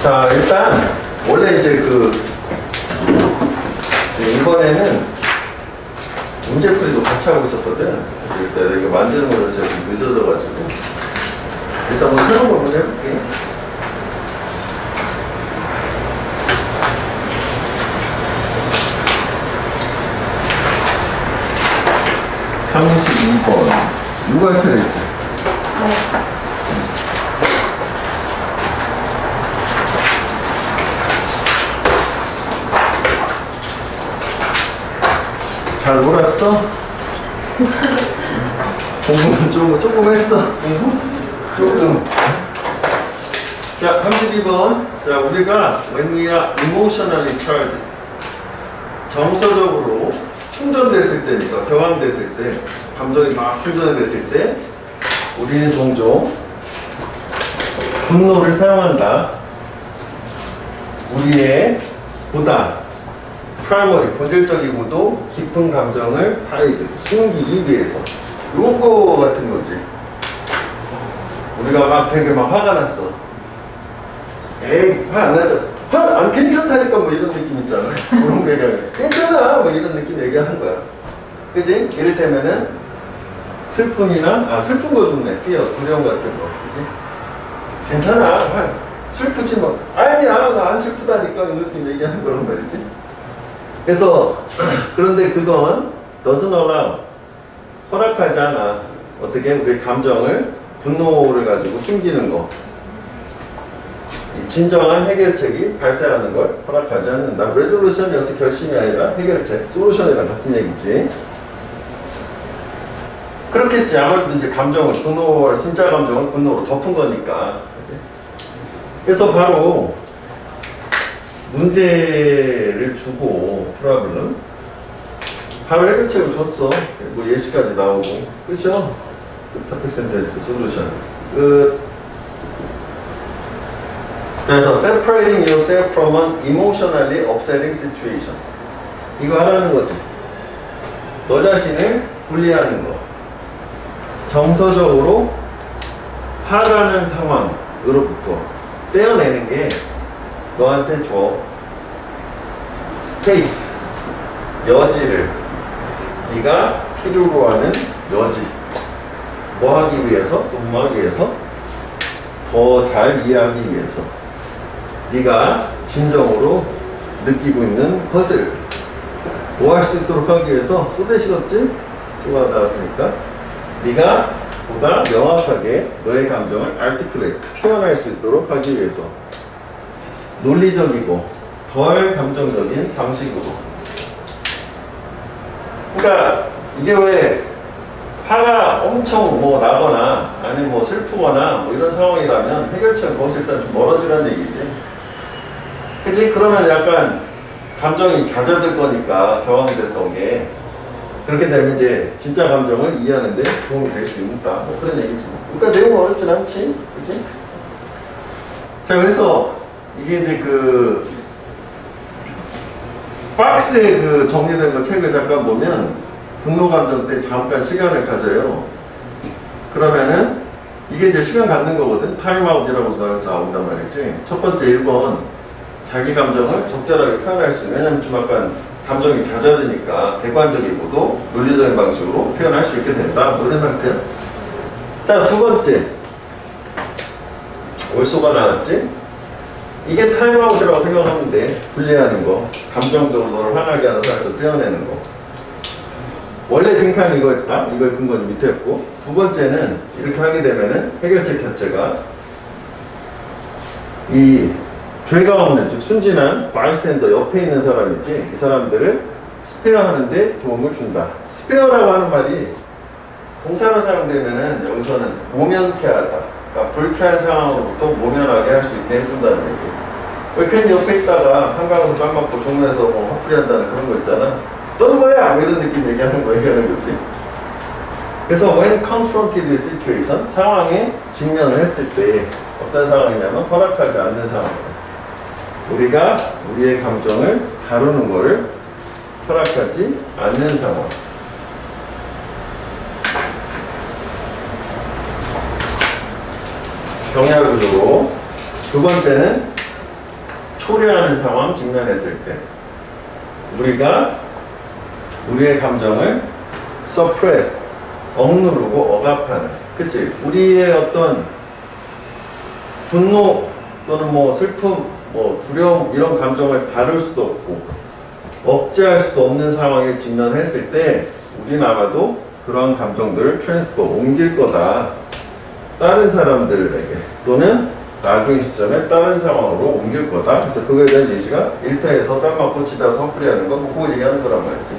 자, 일단 원래 이제 이번에는 문제풀이도 같이 하고 있었거든. 일단 이거 만드는 거는 좀 늦어져가지고 일단 뭐 새로운 거 먼저 해볼게. 누가 차렸지? 네. 잘 놀았어? 공부는 조금 했어. 공부? 조금. 자, 32번. 자, 우리가 when we are emotionally charged, 정서적으로 충전됐을 때니까, 격앙됐을 때, 감정이 막 충전이 됐을 때 우리는 종종 분노를 사용한다. 우리의 보다 프라이머리, 본질적이고도 깊은 감정을 하이드, 숨기기 위해서. 요거 같은 거지. 우리가 막 되게 막 화가 났어. 에이, 화 안 나죠? 화 안 괜찮다니까 뭐 이런 느낌 있잖아. 그런 거 얘기하면 괜찮아 뭐 이런 느낌 얘기하는 거야. 그지? 이를테면은 슬픔이나, 슬픈 거 좋네. 피어, 두려움 같은 거. 그지? 괜찮아. 슬프지 뭐. 아니야, 나 안 슬프다니까. 이렇게 얘기하는 거란 말이지. 그래서, 그런데 그건 doesn't allow. 허락하지 않아. 어떻게? 우리 감정을, 분노를 가지고 숨기는 거. 이 진정한 해결책이 발생하는 걸 허락하지 않는다. 레졸루션이 여기서 결심이 아니라 해결책, 솔루션이랑 같은 얘기지. 그렇겠지. 아무래도 이제 감정을, 진짜 감정을 분노로 덮은 거니까. 그래서 바로 문제를 주고, 프로블럼. 바로 해결책을 줬어. 뭐 예시까지 나오고. 그쵸? 퍼펙트 센텐스, 솔루션. 그래서 separating yourself from an emotionally upsetting situation. 이거 하라는 거지. 너 자신을 분리하는 거. 정서적으로 화나는 상황으로부터 떼어내는 게 너한테 줘. 스페이스, 여지를. 네가 필요로 하는 여지. 뭐 하기 위해서? 또 뭐 하기 위해서? 더 잘 이해하기 위해서. 네가 진정으로 느끼고 있는 것을 뭐 할 수 있도록 하기 위해서 쏟으시겠지? 조가 나왔으니까 네가 보다 명확하게 너의 감정을 articulate, 표현할 수 있도록 하기 위해서 논리적이고 덜 감정적인 방식으로. 그러니까 이게 왜 화가 엄청 뭐 나거나 아니면 뭐 슬프거나 뭐 이런 상황이라면 해결책은 거기서 일단 좀 멀어지라는 얘기지. 그치? 그러면 약간 감정이 잦아들 거니까 격앙됐던 게 그렇게 되면 이제 진짜 감정을 이해하는 데 도움이 될 수 있다. 뭐 그런 얘기지. 그러니까 내용은 어렵진 않지. 그치? 자, 그래서 이게 이제 박스에 정리된 거 책을 잠깐 보면 분노 감정 때 잠깐 시간을 가져요. 그러면은 이게 이제 시간 갖는 거거든. 타임아웃이라고 나온단 말이지. 첫 번째 1번 자기 감정을 적절하게 표현할 수 있는. 왜냐면 좀 약간 감정이 잦아드니까 객관적이고도 논리적인 방식으로 표현할 수 있게 된다. 뭐 이런 상태야. 자, 두 번째. 올소가 나왔지? 이게 타임아웃이라고 생각하면 돼. 분리하는 거. 감정적으로 너를 화나게 하는 상황에서 떼어내는 거. 원래 딩카는 이거였다. 이거의 근거는 밑에였고. 두 번째는 이렇게 하게 되면은 해결책 자체가 이 죄가 없는, 즉 순진한 바이스탠더 옆에 있는 사람이지 이 사람들을 스페어하는 데 도움을 준다. 스페어라고 하는 말이 동사로 사용되면은 여기서는 모면케 하다. 그러니까 불쾌한 상황으로부터 모면하게 할 수 있게 해준다는 얘기. 왜 괜히 옆에 있다가 한강에서 빵 맞고 정면에서 뭐 화풀이 한다는 그런 거 있잖아. 너는 뭐야? 뭐 이런 느낌 얘기하는 거지. 그래서 when confronted with situation, 상황에 직면을 했을 때 어떤 상황이냐면 허락하지 않는 상황. 우리가 우리의 감정을 다루는 거를 허락하지 않는 상황. 경향구조로 두 번째는 초래하는 상황 직면했을 때 우리가 우리의 감정을 suppress, 억누르고 억압하는, 그치? 우리의 어떤 분노 또는 뭐 슬픔, 뭐 두려움 이런 감정을 다룰 수도 없고 억제할 수도 없는 상황에 직면했을 때 우리는 아마도 그런 감정들을 트랜스퍼, 옮길 거다. 다른 사람들에게 또는 나중의 시점에 다른 상황으로 옮길 거다. 그래서 그거에 대한 예시가 1타에서 땅 맞고 치다 성풀이하는 거 그거 얘기하는 거란 말이지.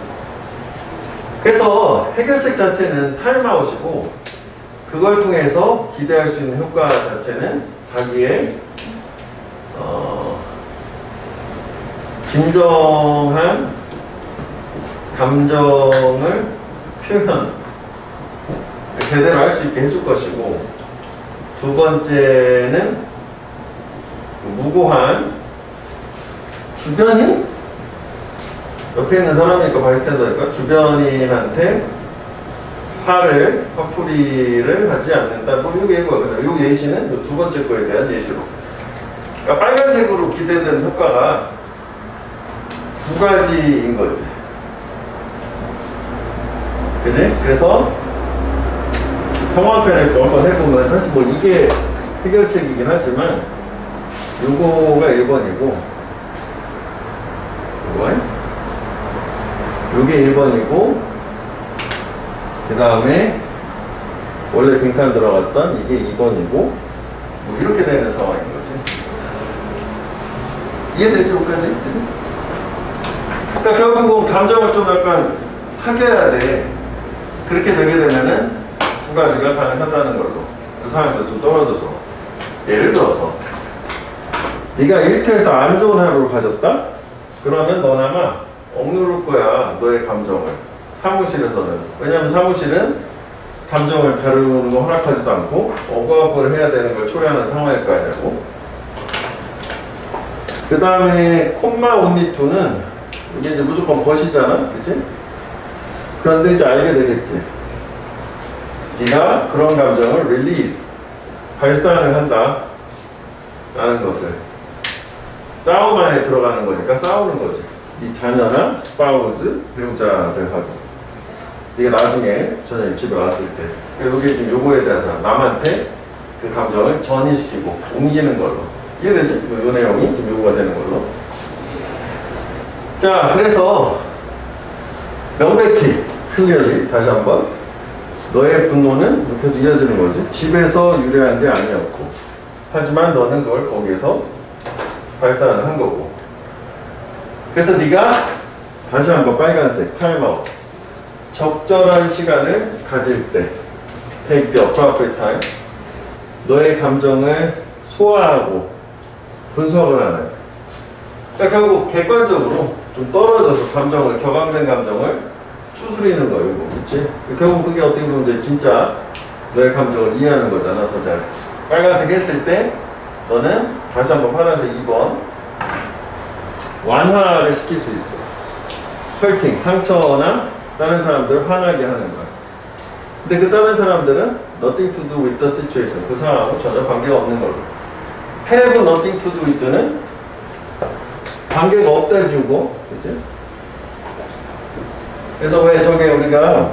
그래서 해결책 자체는 타임아웃이고 그걸 통해서 기대할 수 있는 효과 자체는 자기의 진정한 감정을 표현 제대로 할 수 있게 해줄 것이고, 두 번째는 무고한 주변인? 옆에 있는 사람이니까 바이스탠더니까 주변인한테 화풀이를 하지 않는다. 뭐 이게 뭐야? 이 예시는 이 두 번째 거에 대한 예시로. 그러니까 빨간색으로 기대되는 효과가 두 가지인 거지. 그지? 그래서 평화편을 또 한번 해보면 사실 뭐 이게 해결책이긴 하지만 요거가 1번이고 요게 1번이고 그 다음에 원래 빈칸 들어갔던 이게 2번이고 뭐 이렇게 되는 상황인 거지. 이해되지? 여기까지? 그러니까 결국은 감정을 좀 약간 사귀어야 돼. 그렇게 되게 되면은 두 가지가 가능하다는 걸로. 그 상황에서 좀 떨어져서 예를 들어서 네가 일터에서 안 좋은 하루를 가졌다? 그러면 넌 아마 억누를 거야, 너의 감정을. 사무실에서는. 왜냐면 사무실은 감정을 다루는 거 허락하지도 않고 억압을 해야 되는 걸 초래하는 상황일 거 아니냐고. 그 다음에 콤마 온리투는 이게 이제 무조건 벗이잖아, 그치? 그런데 이제 알게 되겠지. 네가 그런 감정을 release, 발산을 한다 라는 것을. 싸움 안에 들어가는 거니까 싸우는 거지. 이 자녀나 스파우스, 배우자들하고. 이게 나중에 저녁에 집에 왔을 때 여기 지금 요거에 대해서 남한테 그 감정을 전이시키고 옮기는 걸로. 이해되지? 요 내용이 좀 요거가 되는 걸로. 자, 그래서 명백히 클리어리 다시 한번 너의 분노는 이렇게 해서 이어지는 거지. 집에서 유래한 게 아니었고 하지만 너는 그걸 거기에서 발산을 한 거고. 그래서 네가 다시 한번 빨간색 타임아웃, 적절한 시간을 가질 때 take the appropriate time, 너의 감정을 소화하고 분석을 하는. 그러니까 결국 객관적으로 좀 떨어져서 감정을, 격앙된 감정을 추스리는 거예요, 그치? 결국 그게 어떻게 보면 이제 진짜 너의 감정을 이해하는 거잖아, 더 잘. 빨간색 했을 때 너는 다시 한번 파란색 2번 완화를 시킬 수 있어. 헐팅, 상처나 다른 사람들을 화나게 하는 거야. 근데 그 다른 사람들은 nothing to do with the situation, 그 상황하고 전혀 관계가 없는 걸로. have nothing to do with는 관계가 없다 해주고, 그치? 그래서 왜 저게 우리가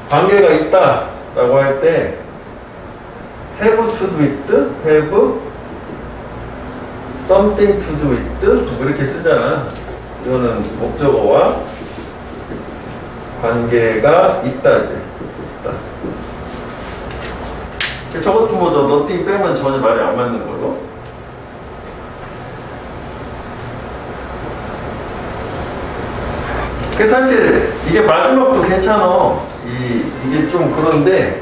관계가 있다 라고 할 때 have to do with, have something to do with 이렇게 쓰잖아. 이거는 목적어와 관계가 있다지. 있다. 저것도 뭐 저 nothing 빼면 전혀 말이 안 맞는 거고. 그 사실 이게 마지막도 괜찮아. 이게 좀 그런데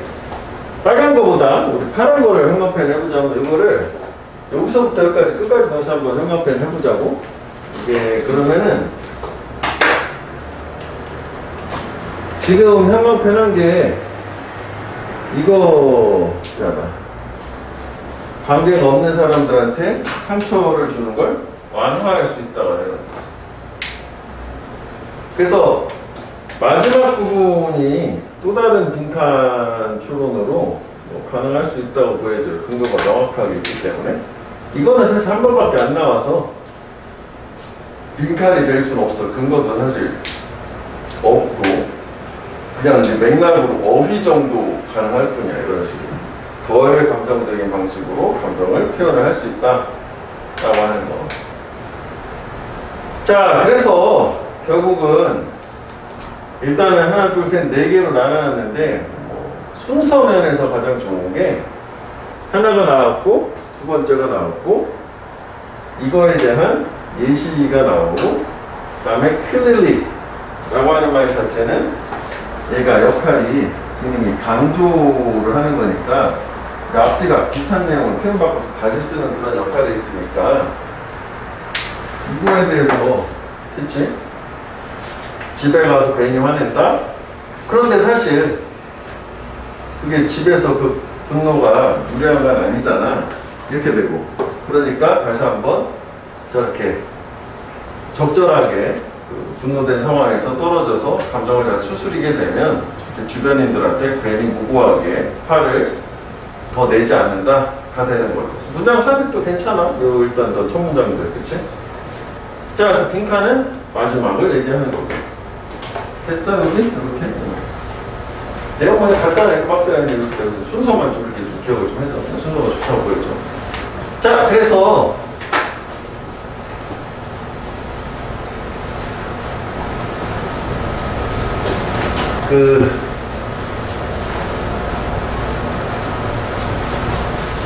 빨간 거보다 우리 파란 거를 형광펜 해보자면 이거를 여기서부터 여기까지 끝까지 다시 한번 형광펜 해보자고. 이게 그러면은 지금 형광펜 한 게 이거 있잖아. 관계가 없는 사람들한테 상처를 주는 걸 완화할 수 있다고 해요. 그래서 마지막 부분이 또 다른 빈칸 추론으로 가능할 수 있다고 보여져요. 근거가 명확하게 있기 때문에. 이거는 사실 한 번밖에 안 나와서 빈칸이 될 수는 없어. 근거도 사실 없고 그냥 이제 맥락으로 어휘 정도 가능할 뿐이야. 이런 식으로 덜 감정적인 방식으로 감정을 표현을 할 수 있다 라고 하는 거. 자, 그래서 결국은 일단은 하나 둘 셋 네 개로 나눠놨는데 순서 면에서 가장 좋은 게 하나가 나왔고 두 번째가 나왔고 이거에 대한 예시가 나오고 그 다음에 clearly 라고 하는 말 자체는 얘가 역할이 이미 강조를 하는 거니까 앞뒤가 비슷한 내용을 표현 바꿔서 다시 쓰는 그런 역할이 있으니까 이거에 대해서 그치? 집에 가서 괜히 화낸다? 그런데 사실 그게 집에서 그 분노가 무례한 건 아니잖아. 이렇게 되고 그러니까 다시 한번 저렇게 적절하게 그 분노된 상황에서 떨어져서 감정을 잘 추스리게 되면 주변인들한테 괜히 무고하게 화를 더 내지 않는다 가 되는 거죠. 문장 삽입도 괜찮아. 요 일단 더 첫 문장들 그치? 자, 그래서 빈칸은 마지막을 얘기하는 거고 됐다 우리? 이렇게 내용만 간단하게 박스에 있는 이렇게 순서만 좀 이렇게 좀 기억을 좀 해줘. 순서가 좋다고 보여줘. 자, 그래서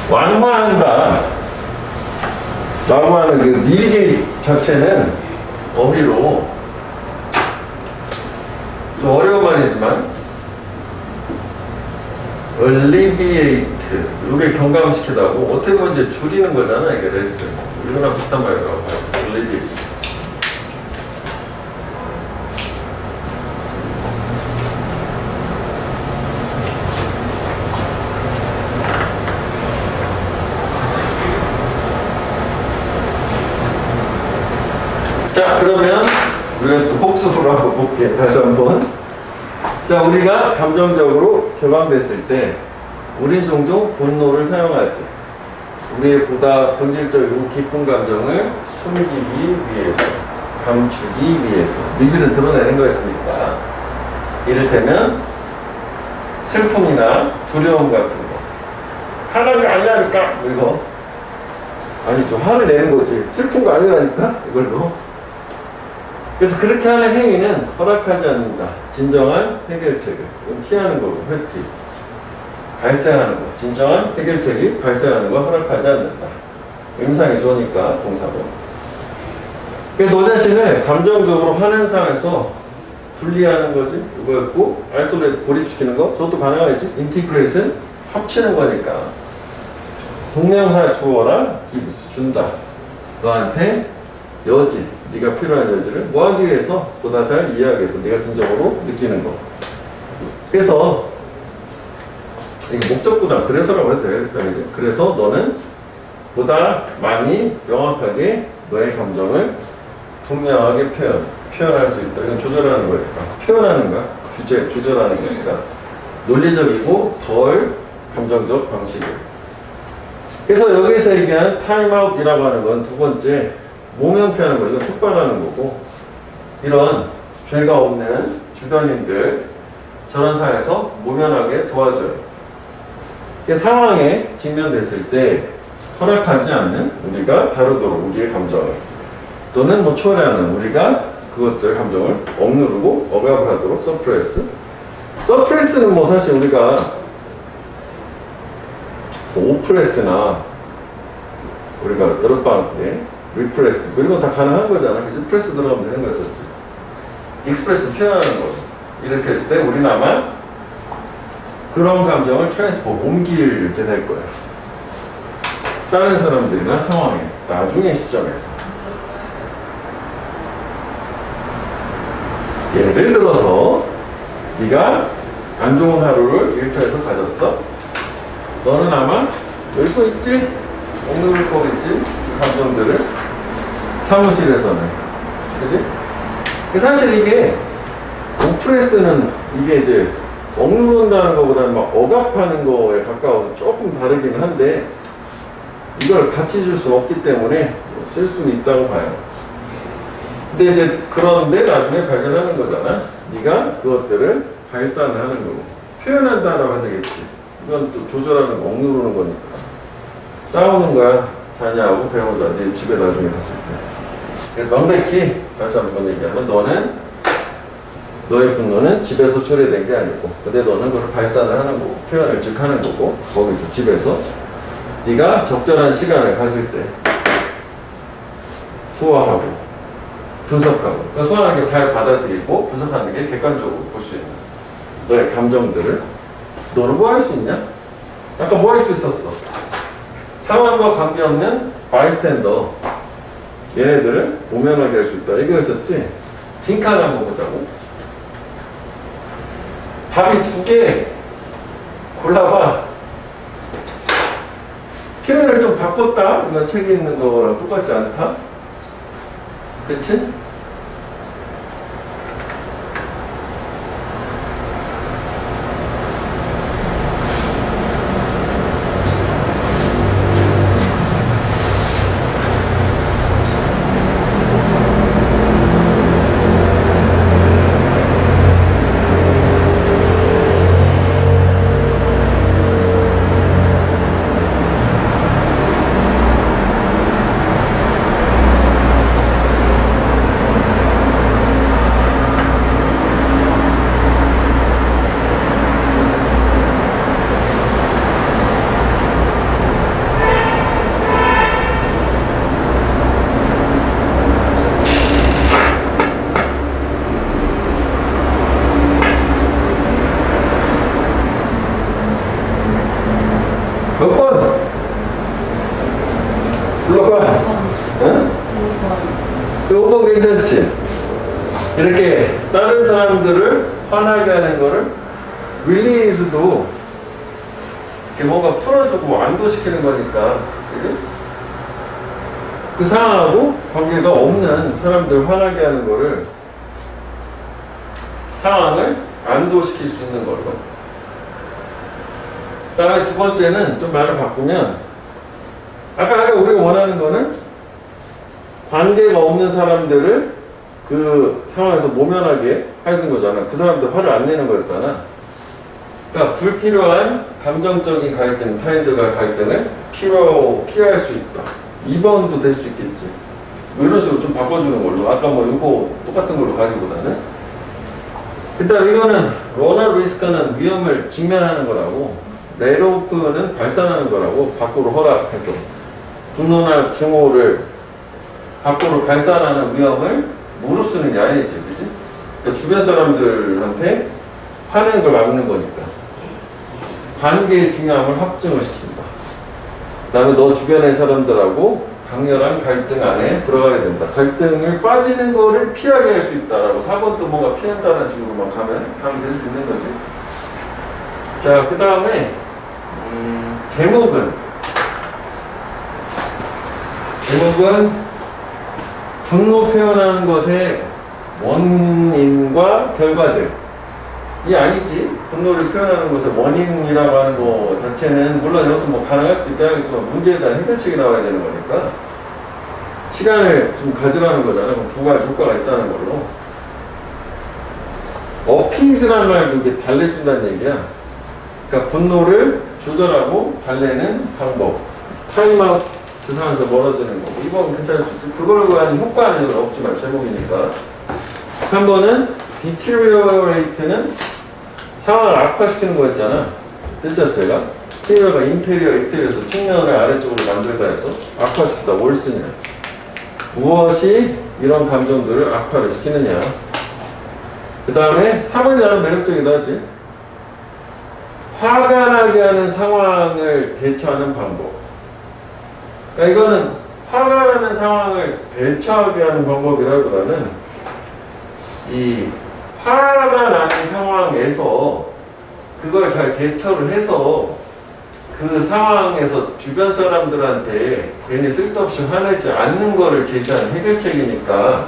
완화한다 라고 하는 그 미리게 자체는 어휘로 좀 어려운 말이지만 alleviate 이게 경감시키다고 어떻게 보면 이제 줄이는 거잖아. 이게 레슨 이거랑 비슷한 말이라고 봐요. alleviate. 자, 그러면 우리가 또 복습으로 한번 볼게. 다시 한번. 자, 우리가 감정적으로 격앙됐을 때 우린 종종 분노를 사용하지. 우리의 보다 본질적이고 깊은 감정을 숨기기 위해서, 감추기 위해서 미비를 드러내는 거였으니까. 이를테면 슬픔이나 두려움 같은 거. 화가 아니라니까 이거 아니죠. 화를 내는 거지. 슬픈 거 아니라니까 이걸로. 그래서 그렇게 하는 행위는 허락하지 않는다. 진정한 해결책을 피하는 거고, 회피. 발생하는 거. 진정한 해결책이 발생하는 걸 허락하지 않는다. 임상이 좋으니까, 동사로. 그래서 너 자신을 감정적으로 화낸 상황에서 분리하는 거지. 이거였고, 아이솔레이트 고립시키는 거. 저것도 가능하겠지. 인티그레이션 합치는 거니까. 동명사 주어라, gives, 준다. 너한테 여지. 네가 필요한 여지를 뭐 하기 위해서? 보다 잘 이해하기 위해서 네가 진정으로 느끼는 거. 그래서 이게 목적보다 그래서라고 해도 되겠다. 그래서 너는 보다 많이 명확하게 너의 감정을 분명하게 표현할 수 있다. 이건 조절하는 거니까. 표현하는 거야. 조절하는 거니까. 논리적이고 덜 감정적 방식을. 그래서 여기서 얘기한 타임아웃이라고 하는 건 두 번째 모면피하는 거, 이거 촉발하는 거고, 이런 죄가 없는 주변인들 저런 상황에서 모면하게 도와줘요. 상황에 직면됐을 때 허락하지 않는 우리가 다루도록 우리의 감정을 또는 뭐 초래하는 우리가 그것들 감정을 억누르고 억압을 하도록 서프레스. 서프레스는 뭐 사실 우리가 오프레스나 우리가 여름방학 때 리프레스 이런 건 다 가능한 거잖아. 리프레스 들어가면 되는 거였었지. 익스프레스 표현하는 거. 이렇게 했을 때 우리는 아마 그런 감정을 트랜스포 옮기게 될 거예요. 다른 사람들이나 상황에 나중의 시점에서. 예를 들어서 네가 안 좋은 하루를 일터에서 가졌어. 너는 아마 열고 있지? 억누를 거 있지? 그 감정들을 사무실에서는. 그지? 사실 이게 오프레스는 이게 이제 억누른다는 것보다는 막 억압하는 거에 가까워서 조금 다르긴 한데 이걸 같이 줄 수는 없기 때문에 쓸 수는 있다고 봐요. 근데 이제 그런데 나중에 발견하는 거잖아. 네가 그것들을 발산을 하는 거고 표현한다라고 해야 되겠지. 이건 또 조절하는 거, 억누르는 거니까. 싸우는 거야. 자냐하고 배우자. 네 집에 나중에 갔을 때. 그래서 명백히 다시 한번 얘기하면 너의 분노는 집에서 초래된 게 아니고 근데 너는 그걸 발산을 하는 거고 표현을 즉 하는 거고 거기서 집에서 네가 적절한 시간을 가질 때 소화하고 분석하고 그러니까 소화하는 게 잘 받아들이고 분석하는 게 객관적으로 볼 수 있는 너의 감정들을 너는 뭐 할 수 있냐? 아까 뭐 할 수 있었어? 상황과 관계없는 바이스탠더 얘네들을 모면하게 할 수 있다 얘기했었지? 빈칸 한번 보자고. 답이 2개 골라봐. 표현을 좀 바꿨다? 이건 책에 있는 거랑 똑같지 않다? 그치? 몇 번? 불러봐. 응? 5번 괜찮지? 이렇게 다른 사람들을 화나게 하는 거를 릴리즈도 이렇게 뭔가 풀어주고 안도시키는 거니까 그지? 그 상황하고 관계가 없는 사람들 화나게 하는 거를 상황을 안도시킬 수 있는 걸로. 그다음에 2번째는 좀 말을 바꾸면 아까 우리가 원하는 거는 관계가 없는 사람들을 그 상황에서 모면하게 하는 거잖아. 그 사람들 화를 안 내는 거였잖아. 그러니까 불필요한 감정적인 갈등, 타인들과의 갈등을 피할 수 있다. 2번도 될 수 있겠지. 뭐 이런 식으로 좀 바꿔주는 걸로. 아까 뭐 이거 똑같은 걸로 가지고다는. 일단 이거는 러너 리스크는 위험을 직면하는 거라고, 네로프는 발산하는 거라고, 밖으로 허락해서 분노나 증오를 밖으로 발산하는 위험을 무릅쓰는 게 아니지, 그지? 그러니까 주변 사람들한테 화내는 걸 막는 거니까. 관계의 중요함을 확증을 시킨다. 그다음에 너 주변의 사람들하고 강렬한 갈등 안에 들어가야 된다. 갈등을 빠지는 거를 피하게 할 수 있다라고. 4번도 뭔가 피한다는 식으로만 가면 될 수 있는 거지. 자, 그 다음에 제목은 분노 표현하는 것의 원인과 결과들. 이 아니지. 분노를 표현하는 것의 원인이라고 하는 거 자체는 물론 여기서 뭐 가능할 수도 있다 하겠지만 문제에 대한 해결책이 나와야 되는 거니까 시간을 좀 가지라는 거잖아. 그럼 2가지 효과가 있다는 걸로. 어피스라는 말도 이게 달래준다는 얘기야. 그러니까 분노를 조절하고 달래는 방법. 타임아웃 그 상황에서 멀어지는 거고. 이건 괜찮을 수 있지. 그걸 위한 효과는 없지만 제목이니까. 3번은 deteriorate는 상황을 악화시키는 거였잖아. 뜻 자체가. 테리어가 인테리어, 익테리어에서 측면을 아래쪽으로 만들다 해서 악화시키다. 월스냐. 무엇이 이런 감정들을 악화를 시키느냐. 그 다음에 3번이 나는 매력적이다 하지. 화가 나게 하는 상황을 대처하는 방법. 그러니까 이거는 화가 나는 상황을 대처하게 하는 방법이라기보다는 이 화가 나는 상황에서 그걸 잘 대처를 해서 그 상황에서 주변 사람들한테 괜히 쓸데없이 화내지 않는 거를 제시하는 해결책이니까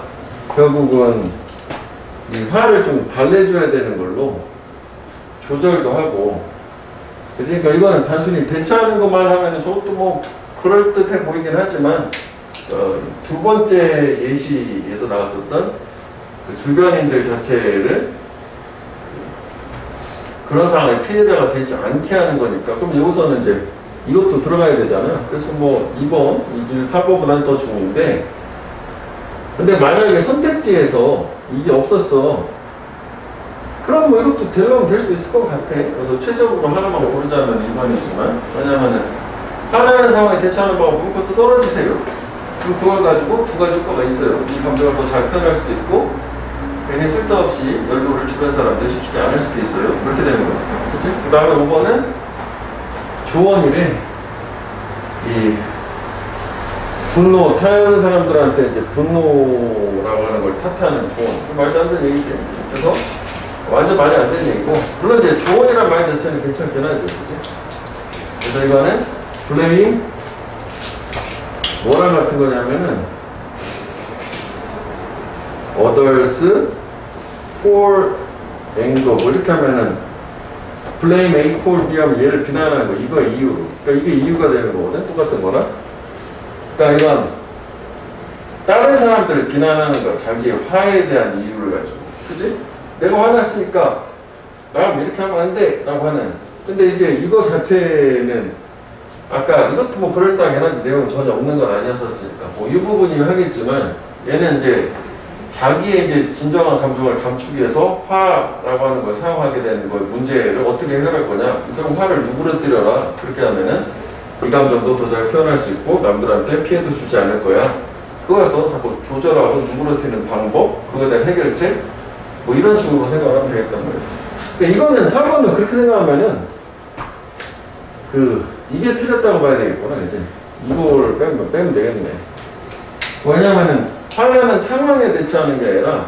결국은 이 화를 좀 달래줘야 되는 걸로 조절도 하고. 그러니까 이거는 단순히 대처하는 것만 하면은 저것도 뭐 그럴듯해 보이긴 하지만 두 번째 예시에서 나왔었던 그 주변인들 자체를 그런 상황에 피해자가 되지 않게 하는 거니까 그럼 여기서는 이제 이것도 들어가야 되잖아. 그래서 뭐 2번, 3번보다는 더 좋은데 근데 만약에 선택지에서 이게 없었어. 그럼 뭐 이것도 데려가면 될 수 있을 것 같아. 그래서 최적으로 하나만 고르자면 2번이지만 왜냐면은 하나의 상황에 대처하는 방법은 벌써 떨어지세요. 그럼 그걸 가지고 두 가지 효과가 있어요. 이 감정을 더 잘 표현할 수도 있고 괜히 쓸데없이 연루를 주변 사람들 시키지 않을 수도 있어요. 그렇게 되는 거예요. 그치? 그 다음에 5번은 조언이래. 이 분노, 타는 사람들한테 이제 분노라고 하는 걸 탓하는 조언. 말도 안 되는 얘기지. 그래서 완전 말이 안 되는 얘기고. 물론 이제 조언이란 말 자체는 괜찮긴 하죠. 그치? 그래서 이거는 블레임 뭐랑 같은 거냐면은 others for anger 뭐 이렇게 하면은 blame A for B 하면 얘를 비난하는 거 이거 이유로 그러니까 이게 이유가 되는 거거든 똑같은 거나 그러니까 이건 다른 사람들을 비난하는 거 자기의 화에 대한 이유를 가지고 그치? 내가 화났으니까 나랑 이렇게 하면 안 돼 라고 하는 근데 이제 이거 자체는 아까 이것도 뭐 그럴싸하긴 하지 내용은 전혀 없는 건 아니었었으니까 뭐 이 부분이긴 하겠지만 얘는 이제 자기의 이제 진정한 감정을 감추기 위해서 화라고 하는 걸 사용하게 되는 걸 문제를 어떻게 해결할 거냐 그럼 화를 누그러뜨려라 그렇게 하면은 이 감정도 더 잘 표현할 수 있고 남들한테 피해도 주지 않을 거야 그거에서 자꾸 조절하고 누그러뜨리는 방법 그거에 대한 해결책 뭐 이런 식으로 생각하면 되겠단 말이야 그러니까 이거는 4번은 그렇게 생각하면은 이게 틀렸다고 봐야 되겠구나 이제 이걸 빼면 되겠네 왜냐면은 화라는 상황에 대처하는 게 아니라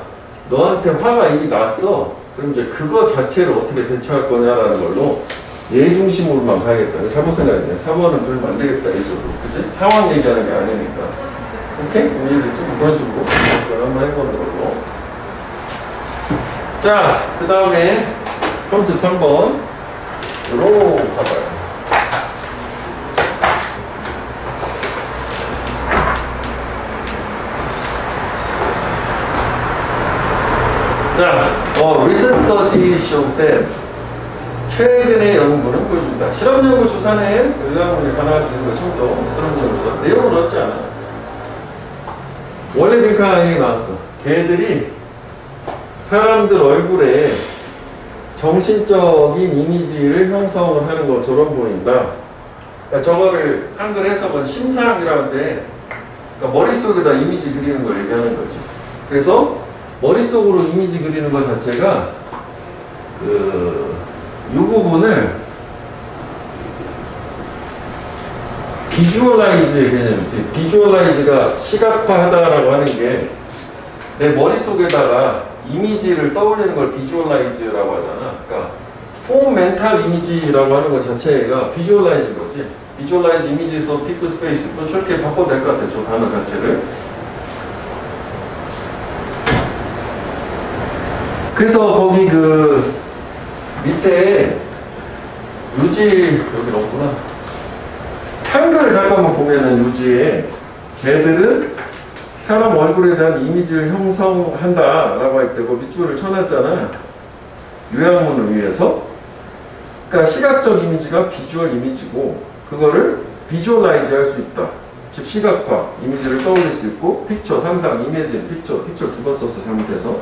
너한테 화가 이미 났어 그럼 이제 그거 자체를 어떻게 대처할 거냐라는 걸로 얘 중심으로만 가야겠다 잘못 생각했네 4번은 그러면 안 되겠다 있어도 그치? 상황 얘기하는 게 아니니까 오케이? 그럼 이해됐지? 그런 식으로 한번 해보는 걸로 자 그 다음에 33번으로 가봐요 자, recent study shows that 최근의 연구는 보여준다. 실험 연구 조사 내에 의학문에 가능할 수 있는 거 처음부터 실험 연구 조사 내용은 어렵지 않아. 원래 빈칸이 나왔어. 걔들이 사람들 얼굴에 정신적인 이미지를 형성을 하는 것처럼 보인다. 그러니까 저거를 한글 해석은 심상이라는데 그러니까 머릿속에다 이미지 그리는 걸 얘기하는 거지. 그래서 머릿속으로 이미지 그리는 것 자체가 이 부분을 비주얼라이즈의 개념이지. 비주얼라이즈가 시각화하다라고 하는 게 내 머릿속에다가 이미지를 떠올리는 걸 비주얼라이즈라고 하잖아. 그러니까 폼 멘탈 이미지라고 하는 것 자체가 비주얼라이즈인 거지. 비주얼라이즈 이미지에서 피크 스페이스 또 저렇게 바꿔도 될 것 같아. 저 단어 자체를. 그래서 거기 밑에 요지 여기 없구나. 한글을 잠깐만 보면은 요지에 걔들은 사람 얼굴에 대한 이미지를 형성한다 라고 할 때 그 밑줄을 쳐놨잖아. 요약문을 위해서. 그러니까 시각적 이미지가 비주얼 이미지고 그거를 비주얼라이즈 할 수 있다. 즉 시각화 이미지를 떠올릴 수 있고 픽처 상상 이미지 픽처 두 번 썼어 잘못해서.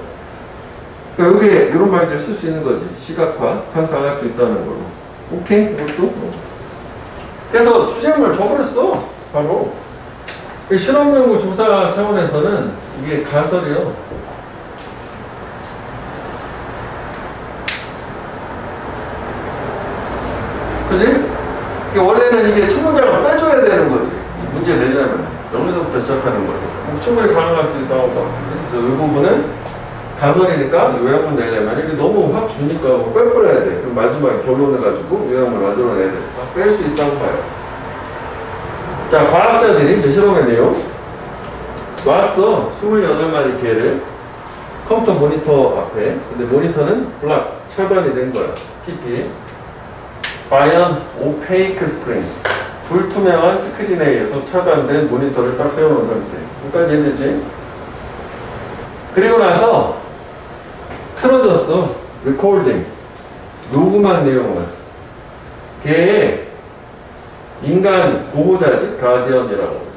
그러니까 여기에 이런 말들 쓸 수 있는 거지. 시각화, 상상할 수 있다는 걸로. 오케이? 이것도? 그래서 주제물 줘버렸어. 바로. 실험연구 조사 차원에서는 이게 가설이요. 그지? 원래는 이게 초보자를 빼줘야 되는 거지. 문제 내려면. 여기서부터 시작하는 거죠. 충분히 가능할 수 있다고 봐. 그래서 이 부분은 가설이니까 요약문 내려면 이게 너무 확 주니까 빼버려야 돼. 그럼 마지막에 결론을 가지고 요약문을 만들어내야 돼. 뺄 수 있다고 봐요. 자, 과학자들이 이제 실험의 내용 놨어. 28마리 개를 컴퓨터 모니터 앞에. 근데 모니터는 블락, 차단이 된 거야. TP. By an opaque screen. 불투명한 스크린에 의해서 차단된 모니터를 딱 세워놓은 상태. 여기까지 이해되지? 그리고 나서 틀어졌어. 리코딩. 녹음한 내용을. 걔의 인간 보호자지? 가디언이라고.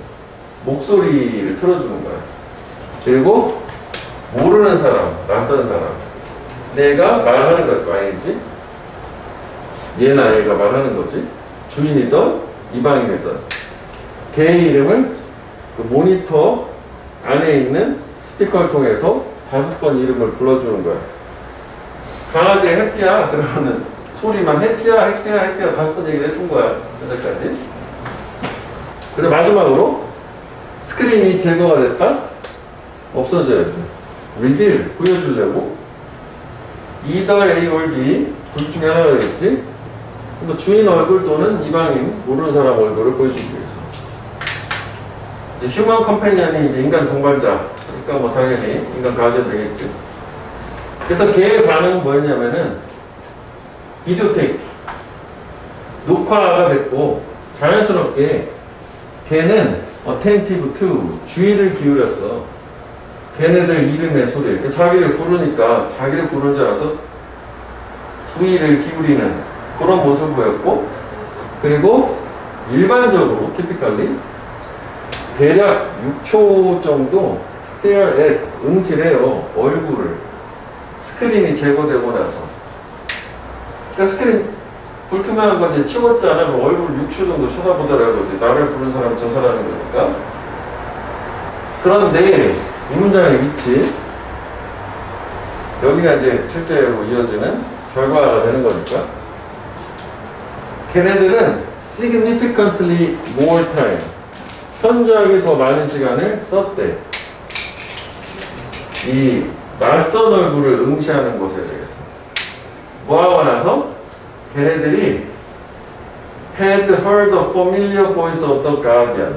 목소리를 틀어주는 거야. 그리고 모르는 사람, 낯선 사람. 내가 말하는 것도 아니지? 얘나 얘가 말하는 거지? 주인이든 이방인이든. 걔의 이름을 그 모니터 안에 있는 스피커를 통해서 5번 이름을 불러주는 거야. 강아지가 해피야. 그러면은 소리만 해피야, 해피야, 해피야 5번 얘기를 해준 거야. 여기까지. 그리고 마지막으로 스크린이 제거가 됐다? 없어져야 돼. 리빌 보여주려고 either A or B 둘 중에 하나가 되겠지? 뭐 주인 얼굴 또는 이방인 모르는 사람 얼굴을 보여주기 위해서. 이제 휴먼 컴패니언이 이제 인간 동반자. 그러니까 뭐 당연히 인간 가디언 되겠지. 그래서 걔의 반응은 뭐였냐면은 비디오 테이프 녹화가 됐고 자연스럽게 걔는 attentive to 주의를 기울였어. 걔네들 이름의 소리. 자기를 부르니까 자기를 부르는 줄 알아서 주의를 기울이는 그런 모습을 보였고, 그리고 일반적으로 typically 대략 6초 정도 stare at 응시래요. 얼굴을. 스크린이 제거되고 나서. 그러니까 스크린 불투명한 거 이제 치웠잖아. 그럼 얼굴 6초 정도 쳐다보더라고. 나를 부른 사람 저 사람인 거니까. 그런데 이 문장의 위치, 여기가 이제 실제로 이어지는 결과가 되는 거니까. 걔네들은 significantly more time, 현저하게 더 많은 시간을 썼대. 이 낯선 얼굴을 응시하는 것에 대해서. 뭐하고 나서 걔네들이 had heard the familiar voice of the guardian,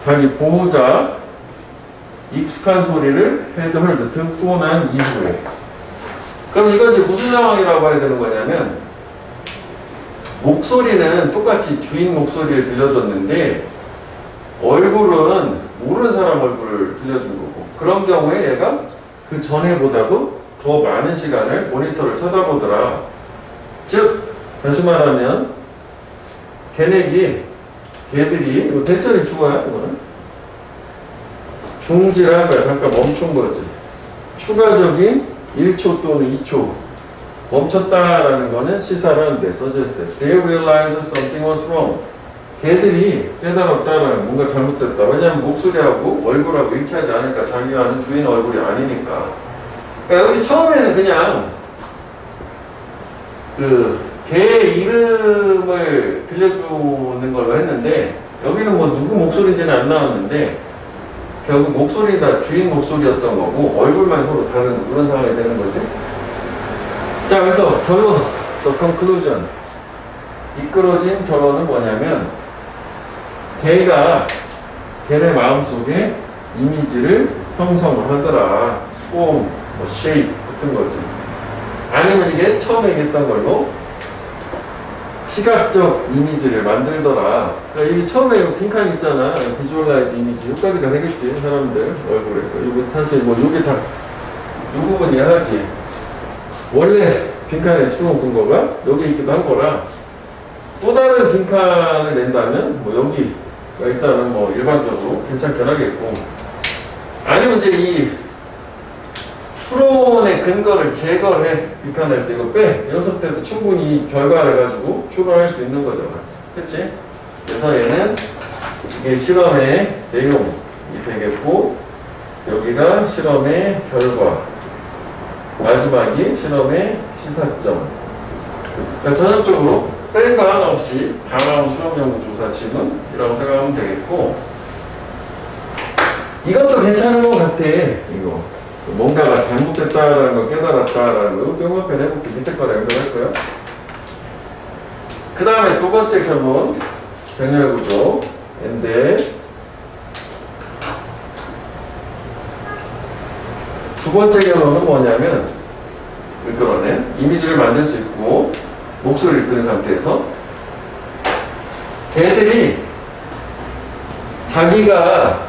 자기 보호자 익숙한 소리를 had heard, 듣고 난 이후에. 그럼 이건 이제 무슨 상황이라고 해야 되는 거냐면, 목소리는 똑같이 주인 목소리를 들려줬는데 얼굴은 모르는 사람 얼굴을 들려준 거고, 그런 경우에 얘가 그 전에보다도 더 많은 시간을 모니터를 쳐다보더라. 즉 다시 말하면 걔들이 이거 대절이 주어야 이거는 중지를 한 거야. 잠깐 멈춘 거지. 추가적인 1초 또는 2초 멈췄다라는 거는 시사를 하는데 써졌을 때 they realized something was wrong. 걔들이 깨달았다라는 뭔가 잘못됐다. 왜냐하면 목소리하고 얼굴하고 일치하지 않으니까, 자기가 아는 주인 얼굴이 아니니까. 그러니까 여기 처음에는 그냥 그 걔의 이름을 들려주는 걸로 했는데, 여기는 뭐 누구 목소리인지는 안 나왔는데 결국 목소리 다 주인 목소리였던 거고 얼굴만 서로 다른 그런 상황이 되는 거지. 자, 그래서 결론, the conclusion, 이끌어진 결론은 뭐냐면 걔네 마음속에 이미지를 형성을 하더라. 폼, 뭐 shape 같은 거지. 아니면 이게 처음에 얘기했던 걸로 시각적 이미지를 만들더라. 그러니까 이 처음에 빈칸 있잖아. 비주얼라이즈 이미지. 여기까지가 되겠지, 사람들 얼굴에. 이거 사실 뭐 이게 다 이 부분이 하나지. 원래 빈칸에 추론 근거가 여기 있기도 한 거라. 또 다른 빈칸을 낸다면 뭐 여기가 일단은 뭐 일반적으로 괜찮긴 하겠고, 아니면 이제 이 추론의 근거를 제거를 해. 빈칸을 이거 빼. 연습 때도 충분히 결과를 가지고 추론할 수 있는 거잖아. 그치? 그래서 얘는 이게 실험의 내용이 되겠고, 여기가 실험의 결과, 마지막이 실험의 시사점. 그러니까 전형적으로 뺀 거 하나 없이 다 나온 실험 연구 조사 지문이라고 생각하면 되겠고, 이것도 괜찮은 것 같아. 이거 뭔가가 잘못됐다라는 걸 깨달았다라는 거. 이것도 영어편 해볼게. 밑에 거라 연결할 거야. 그 다음에 두 번째 결론, 병렬 구조인데, 두 번째 결론은 뭐냐면, 이끌어낸 이미지를 만들 수 있고 목소리를 들은 상태에서 걔들이 자기가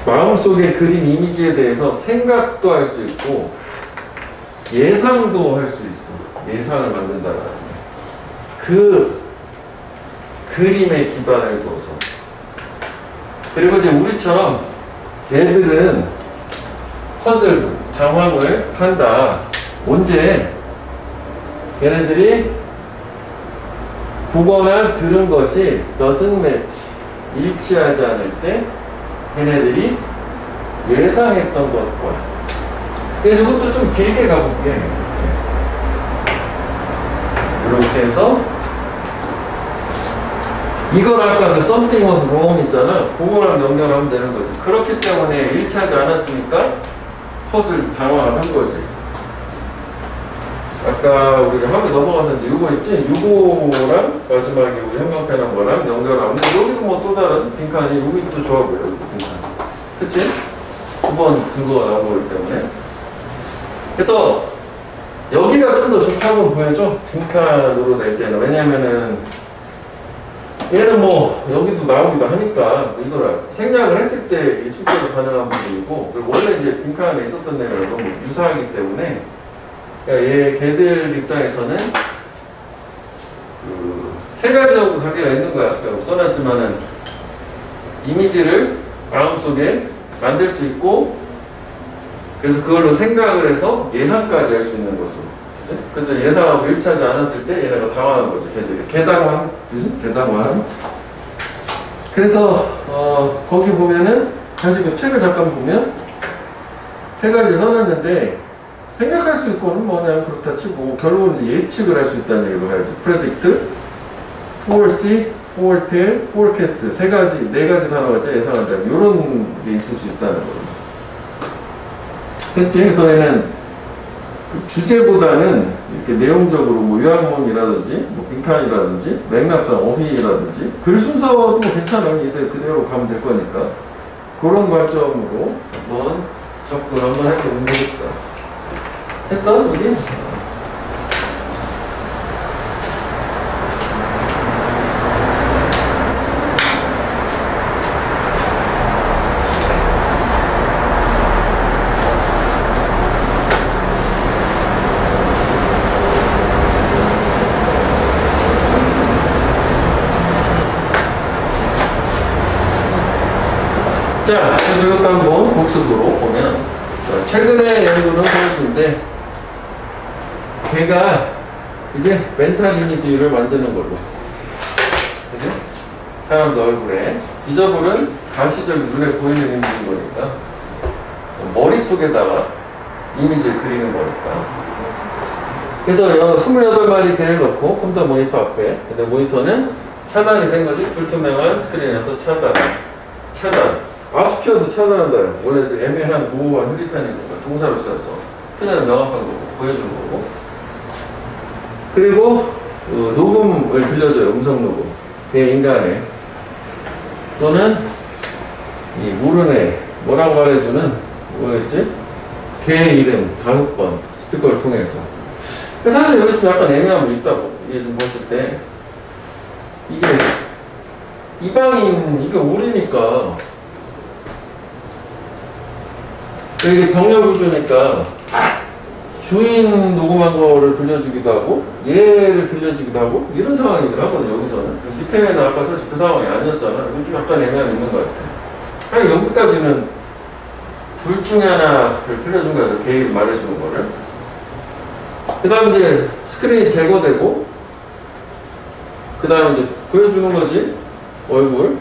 마음속에 그린 이미지에 대해서 생각도 할 수 있고 예상도 할 수 있어. 예상을 만든다는 그 그림에 기반을 둬서. 그리고 이제 우리처럼 얘들은 퍼즐, 당황을 한다. 언제? 얘네들이 보거나 들은 것이 doesn't match, 일치하지 않을 때 얘네들이 예상했던 것과. 그래서 이것도 좀 길게 가볼게. 이렇게 해서 이걸 아까 그 something was wrong 있잖아. 그거랑 연결하면 되는 거지. 그렇기 때문에 일치하지 않았으니까 퍼즐 당황을 한 거지. 아까 우리가 화면 넘어가서 이제 이거 있지? 이거랑 마지막에 우리 형광펜한 거랑 연결하면 여기도 뭐 또 다른 빈칸이 여기도 또 좋아 보여. 여기 빈칸. 그치? 9번 그거 나온 거기 때문에. 그래서 여기가 좀 더 좋다고 보여줘. 빈칸으로 낼 때는. 왜냐면은 얘는 뭐 여기도 나오기도 하니까 이거를 생략을 했을 때 출제가 가능한 부분이고, 그리고 원래 이제 빈칸에 있었던 내용이 너무 유사하기 때문에 걔들 입장에서는 그 세 가지하고 관계가 있는 거야. 써놨지만은 이미지를 마음속에 만들 수 있고, 그래서 그걸로 생각을 해서 예상까지 할 수 있는 것으로. 그래서 예상하고 일치하지 않았을 때 얘네가 당황한 거지. 걔들이 개당황, 그지? 개당황. 그래서 거기 보면은 다시 그 책을 잠깐 보면 세 가지 써놨는데, 생각할 수 있고는 뭐 그냥 그렇다 치고 결국은 예측을 할 수 있다는 얘기를 해야지. predict, foresee, foretell, forecast. 세 가지, 네 가지 단어가 있죠. 예상한다. 이런 게 있을 수 있다는 거예요. 됐지? 그래서 얘는 그 주제보다는 이렇게 내용적으로 뭐 요약문이라든지 뭐 빈칸이라든지 맥락상 어휘라든지 글 순서도 뭐 괜찮아. 이들 그대로 가면 될 거니까 그런 관점으로 한번 접근 한번 해보면 되겠다. 했어? 여기? 자, 그래서 이것도 한번 복습으로 보면, 최근에 연구는 보여주는데 걔가 이제 멘탈 이미지를 만드는 걸로. 그죠? 사람들 얼굴에. 비저블은 가시적인 눈에 보이는 이미지인 거니까 머릿속에다가 이미지를 그리는 거니까. 그래서 28마리 개를 넣고 컴퓨터 모니터 앞에. 근데 모니터는 차단이 된 거지. 불투명한 스크린에서 차단. 압축해서 차단한다. 원래 애매한 무호한 흐릿한이니까 동사로 써서 그냥 명확한 거고 보여주는 거고. 그리고 녹음을 들려줘요. 음성 녹음. 걔 인간의 또는 이 모르네 뭐라고 말해주는 뭐였지? 걔의 이름 5번 스피커를 통해서. 사실 여기 좀 약간 애매함이 있다고. 이게 좀 봤을 때 이게 이방인 이게 오리니까 이게 병렬구조니까 주인 녹음한 거를 들려주기도 하고 얘를 들려주기도 하고 이런 상황이더라고요. 여기서는 밑에는 아까 사실 그 상황이 아니었잖아. 이건 좀 약간 애매함이 있는 것 같아. 아니 여기까지는 둘 중에 하나를 들려준 거야. 개인 말해주는 거를. 그 다음 이제 스크린이 제거되고 그 다음 이제 보여주는 거지. 얼굴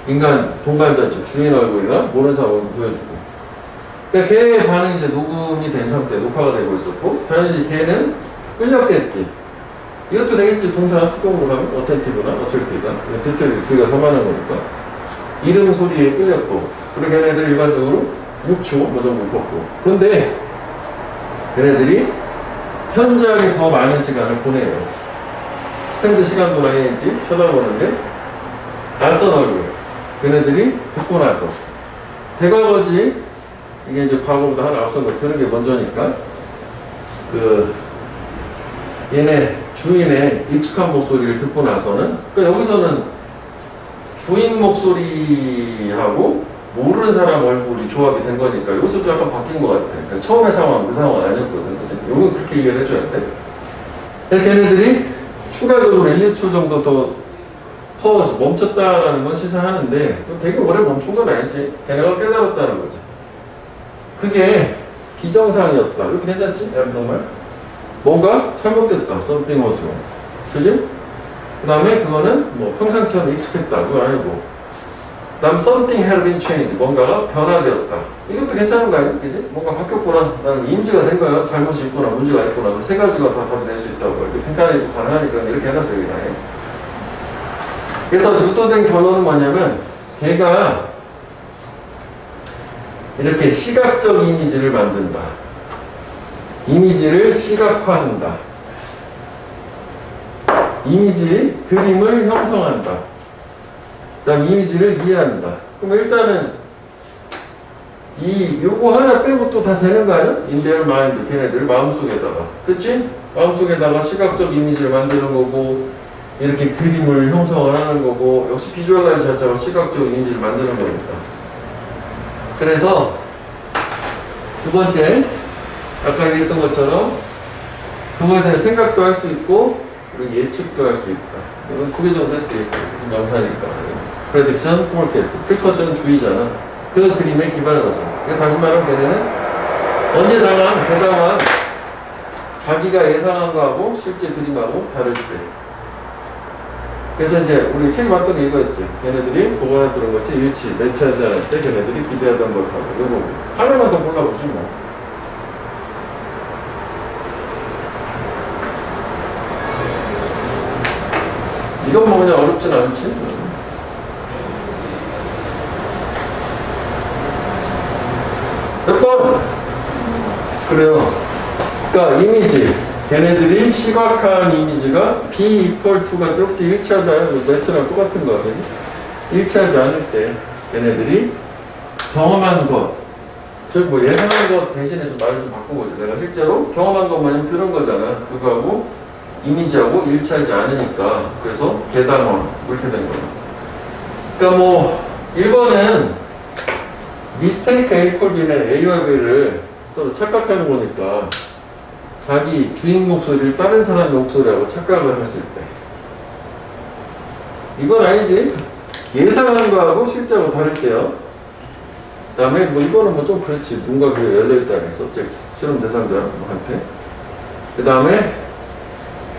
인간 동반자 쪽 주인 얼굴이나 모르는 사람 얼굴 보여주고. 그러니까 걔의 반응이 이제 녹음이 된 상태, 녹화가 되고 있었고, 당연히 걔는 끌렸겠지. 이것도 되겠지. 동사 수동으로 가면 어텐티브나 어쩔티브나 디스트릭 주의가 산만한 거니까. 이름 소리에 끌렸고, 그리고 걔네들 일반적으로 6초 뭐 정도 있었고. 그런데 걔네들이 현장에 더 많은 시간을 보내요. 스탠드 시간도 많이지 쳐다보는데 낯선 얼굴. 걔네들이 듣고 나서 대과거지. 이게 이제 과거보다 하나 앞선 거 들은 게 먼저니까 얘네 주인의 익숙한 목소리를 듣고 나서는, 그러니까 여기서는 주인 목소리하고 모르는 사람 얼굴이 조합이 된 거니까 여기서도 약간 바뀐 것 같아. 그러니까 처음의 상황, 그 상황은 아니었거든. 그치? 요건 그렇게 이해를 해줘야 돼. 걔네들이 추가적으로 1, 2초 정도 더 퍼워서 멈췄다라는 건 시사하는데 되게 오래 멈춘 건 아니지. 걔네가 깨달았다는 거죠. 그게 비정상이었다. 이렇게 괜찮지? 정말 뭔가 잘못됐다. something was wrong. 그지? 그 다음에 그거는 뭐 평상시 전 익숙했다. 그건 아니고. 그 다음 something had been changed. 뭔가가 변화되었다. 이것도 괜찮은 거 아니야? 그지? 뭔가 바뀌었구나. 라는 인지가 된 거야. 잘못이 있구나. 문제가 있구나. 세 가지가 다 답이 될 수 있다고. 이렇게 평가가 가능하니까 이렇게 해놨어요. 그냥. 그래서 유도된 결론은 뭐냐면 걔가 이렇게 시각적 이미지를 만든다. 이미지를 시각화한다. 이미지, 그림을 형성한다. 그 다음 이미지를 이해한다. 그럼 일단은 요거 하나 빼고 또 다 되는 거 아니야? In their mind, 걔네들 마음속에다가. 그치? 마음속에다가 시각적 이미지를 만드는 거고 이렇게 그림을 형성을 하는 거고 역시 비주얼라이즈 자체가 시각적 이미지를 만드는 거니까. 그래서 두 번째 아까 얘기했던 것처럼 그거에 대해 생각도 할 수 있고 그리고 예측도 할 수 있다. 이건 두 개 정도 할 수 있고 명사니까. 프레딕션, 포캐스트, 프리커션 주의잖아. 그 그림에 기반을 뒀어. 다시 말하면 걔네는 언제다가 대담한 자기가 예상한 거하고 실제 그림하고 다를 때. 그래서 이제 우리 책에 봤던 게 이거였지. 걔네들이 보관했던 것이 매치하지 않을 때 걔네들이 기대하던 것하고 이거 하나만 더 골라보지 뭐. 이건 뭐 그냥 어렵진 않지. 몇 번? 그래요. 그러니까 이미지. 걔네들이 시각화한 이미지가 B equal to가 혹시 일치하지 않아요? 매치랑 똑같은 거 아니지? 일치하지 않을 때 걔네들이 경험한 것, 즉 뭐 예상한 것 대신에 좀 말을 좀 바꿔보자. 내가 실제로 경험한 것만 들은 거잖아. 그거하고 이미지하고 일치하지 않으니까 그래서 개당원 이렇게 된 거야. 그러니까 뭐 1번은 mistake A equal B는 A와 B를 서로 착각하는 거니까 자기 주인 목소리를 다른 사람의 목소리하고 착각을 했을 때 이건 아니지. 예상한 거하고 실제하고 다를 때요. 그 다음에 뭐 이거는 뭐 좀 그렇지. 뭔가 그게 열려있다는 서브젝트 실험 대상자한테. 그 다음에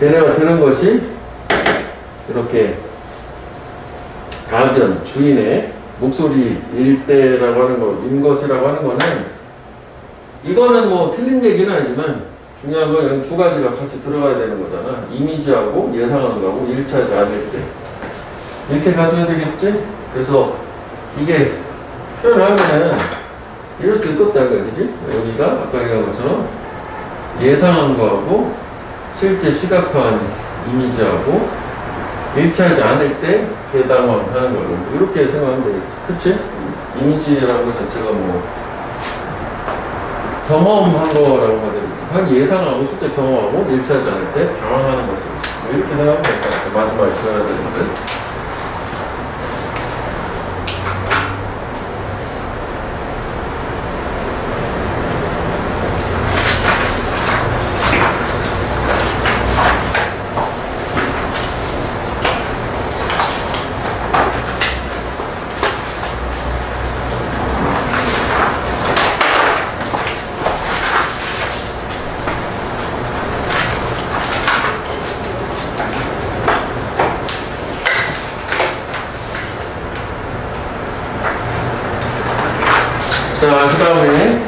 걔네가 들은 것이 이렇게 가디언 주인의 목소리일 때라고 하는 거, 인 것이라고 하는 거는 이거는 뭐 틀린 얘기는 아니지만 중요한 건 두 가지가 같이 들어가야 되는 거잖아. 이미지하고 예상하는 거하고 일치하지 않을 때. 이렇게 가져야 되겠지? 그래서 이게 표현하면은 이럴 수 있겠다, 그지? 여기가 아까 얘기한 것처럼 예상한 거하고 실제 시각화한 이미지하고 일치하지 않을 때 배당원 하는 걸로. 이렇게 생각하면 되겠지. 그치? 이미지라는 것 자체가 뭐 경험한 거라고 하면 되겠지. 한 예상하고 실제 경험하고 일치하지 않을 때 당황하는 것을. 뭐 이렇게 생각하면 될 것 같아. 마지막에 들어야 되는데. 자, 그 다음에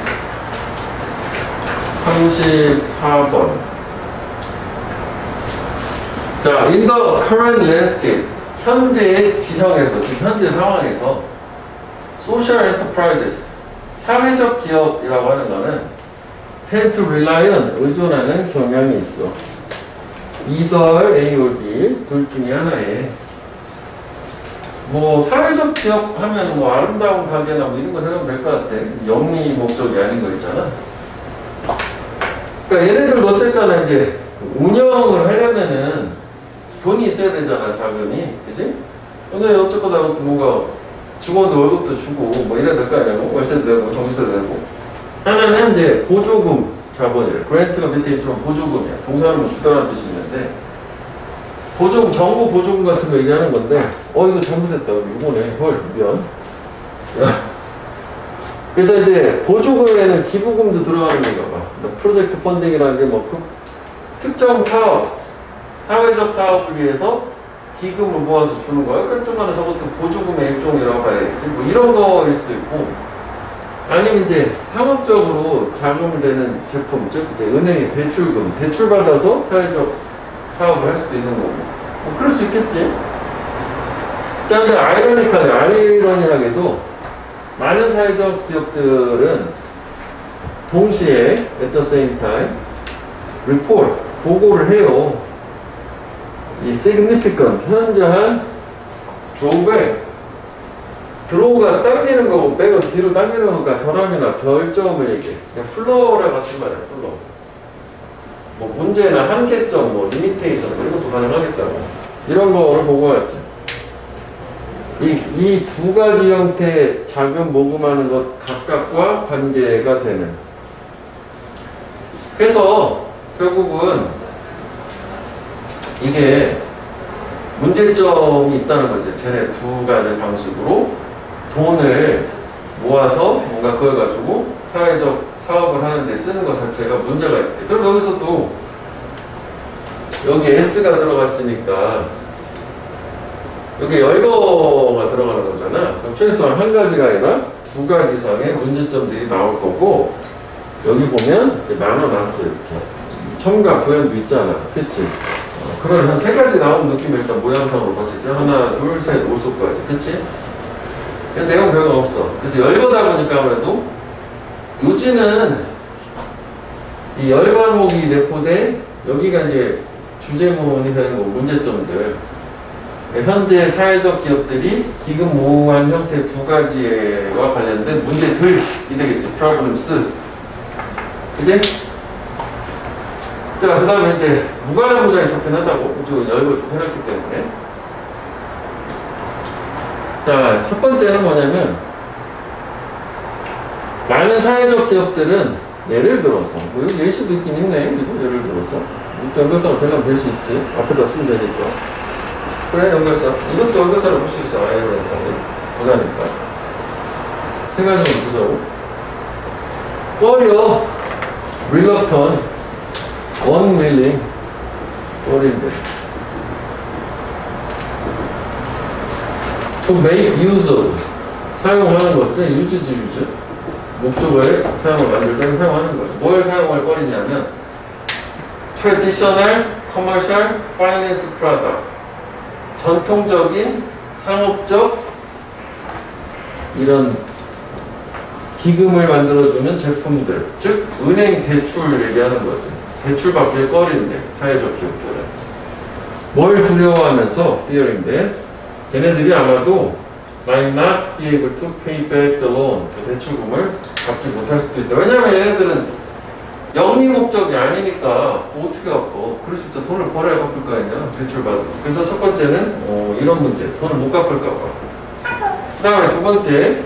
34번. 자, in the current landscape, 현재의 지형에서, 지금 현재 상황에서 social enterprises, 사회적 기업이라고 하는 거는 tend to rely on, 의존하는 경향이 있어. either A or B, 둘 중에 하나에. 뭐 사회적 기업 하면 뭐 아름다운 가게나 뭐 이런 거 생각하면 될 것 같아. 영리 목적이 아닌 거 있잖아. 그러니까 얘네들도 어쨌거나 이제 운영을 하려면은 돈이 있어야 되잖아, 자금이. 그지? 근데 어쨌거나 뭔가 직원들 월급도 주고 뭐 이래야 될 거 아니야. 뭐 월세도 내고 전기세도 내고. 하나는 이제 보조금 자본이래. 그랜트가 밑에 있지만 보조금이야. 동사는 주다라는 뜻이 있는데 보조금, 정부 보조금 같은 거 얘기하는 건데 이거 잘못했다. 이거네. 헐, 미안. 야. 그래서 이제 보조금에는 기부금도 들어가는 건가 봐. 프로젝트 펀딩이라는 게 뭐 특정 사업, 사회적 사업을 위해서 기금을 모아서 주는 거야. 그렇지만 저것도 보조금의 일종이라고 봐야겠지. 뭐 이런 거일 수도 있고, 아니면 이제 상업적으로 자금을 내는 제품, 즉 은행의 대출금, 대출받아서 사회적 사업을 할 수도 있는 거고, 뭐 그럴 수 있겠지. 자, 근데 아이러니하게도 많은 사회적 기업들은 동시에 at the same time report, 보고를 해요. 이 significant, 현저한 drawback, 드로우가 당기는 거고 백은 뒤로 당기는 거니까 결함이나 결점을 얘기해. 그냥 플로어라 같은 말이야, 플로어. 뭐 문제나 한계점, 뭐 리미테이션, 뭐 이런 것도 가능하겠다고. 이런 거를 보고했지. 이 두 가지 형태의 자금 모금하는 것 각각과 관계가 되는. 그래서 결국은 이게 문제점이 있다는 거지. 쟤네 두 가지 방식으로 돈을 모아서 뭔가 그걸 가지고 사회적 사업을 하는데 쓰는 것 자체가 문제가 있대. 그럼 여기서 또 여기 S가 들어갔으니까 여기 열거가 들어가는 거잖아. 그럼 최소한 한 가지가 아니라 두 가지 이상의 문제점들이 나올 거고, 여기 보면 이렇게 나눠놨어. 이렇게 첨가 부연도 있잖아. 그치? 그런 한 세 가지 나온 느낌을 일단 모양상으로 봤을 때 하나, 둘, 셋, 5속까지. 그치? 내용 별거 없어. 그래서 열거다 보니까 아무래도 요지는 이 열과목이 내포돼 여기가 이제 주제문이 되는 거, 문제점들. 현재 사회적 기업들이 기금 모금한 형태 두 가지와 관련된 문제들이 되겠죠. problems. 그치? 자, 그 다음에 이제 무관한 문장이 좋긴 하다고. 이쪽은 열걸 좀 해놨기 때문에. 자, 첫 번째는 뭐냐면, 많은 사회적 기업들은 예를 들어서, 뭐 여기 예시도 있긴 있네. 그리고 예를 들어서. 이것도 연결사로 되려면 될 수 있지. 앞에다 쓰면 되니까. 그래, 연결사. 이것도 연결사로 볼 수 있어. 아이러니까. 보자니까. 세 가지만 보자고. 꺼려, reluctant, unwilling, 꺼린데. to make use of, 사용하는 것. 그냥 유지지, 유지. 목적어에 사용을 만들 때는 사용하는 거죠. 뭘 사용할 꺼리냐면, traditional, commercial, finance product. 전통적인 상업적 이런 기금을 만들어주는 제품들, 즉 은행 대출 얘기하는 거죠. 대출 받길 꺼리는데 사회적 기업들은 뭘 두려워하면서 fearing인데 걔네들이 아마도 might not be able to pay back the loan, 그 대출금을 갚지 못할 수도 있다. 왜냐하면 얘네들은 영리 목적이 아니니까 어떻게 갚어? 그럴 수 있어. 돈을 벌어야 갚을 거 아니야. 대출 받고. 그래서 첫 번째는 이런 문제. 돈을 못 갚을까 봐. 그 다음에 두 번째,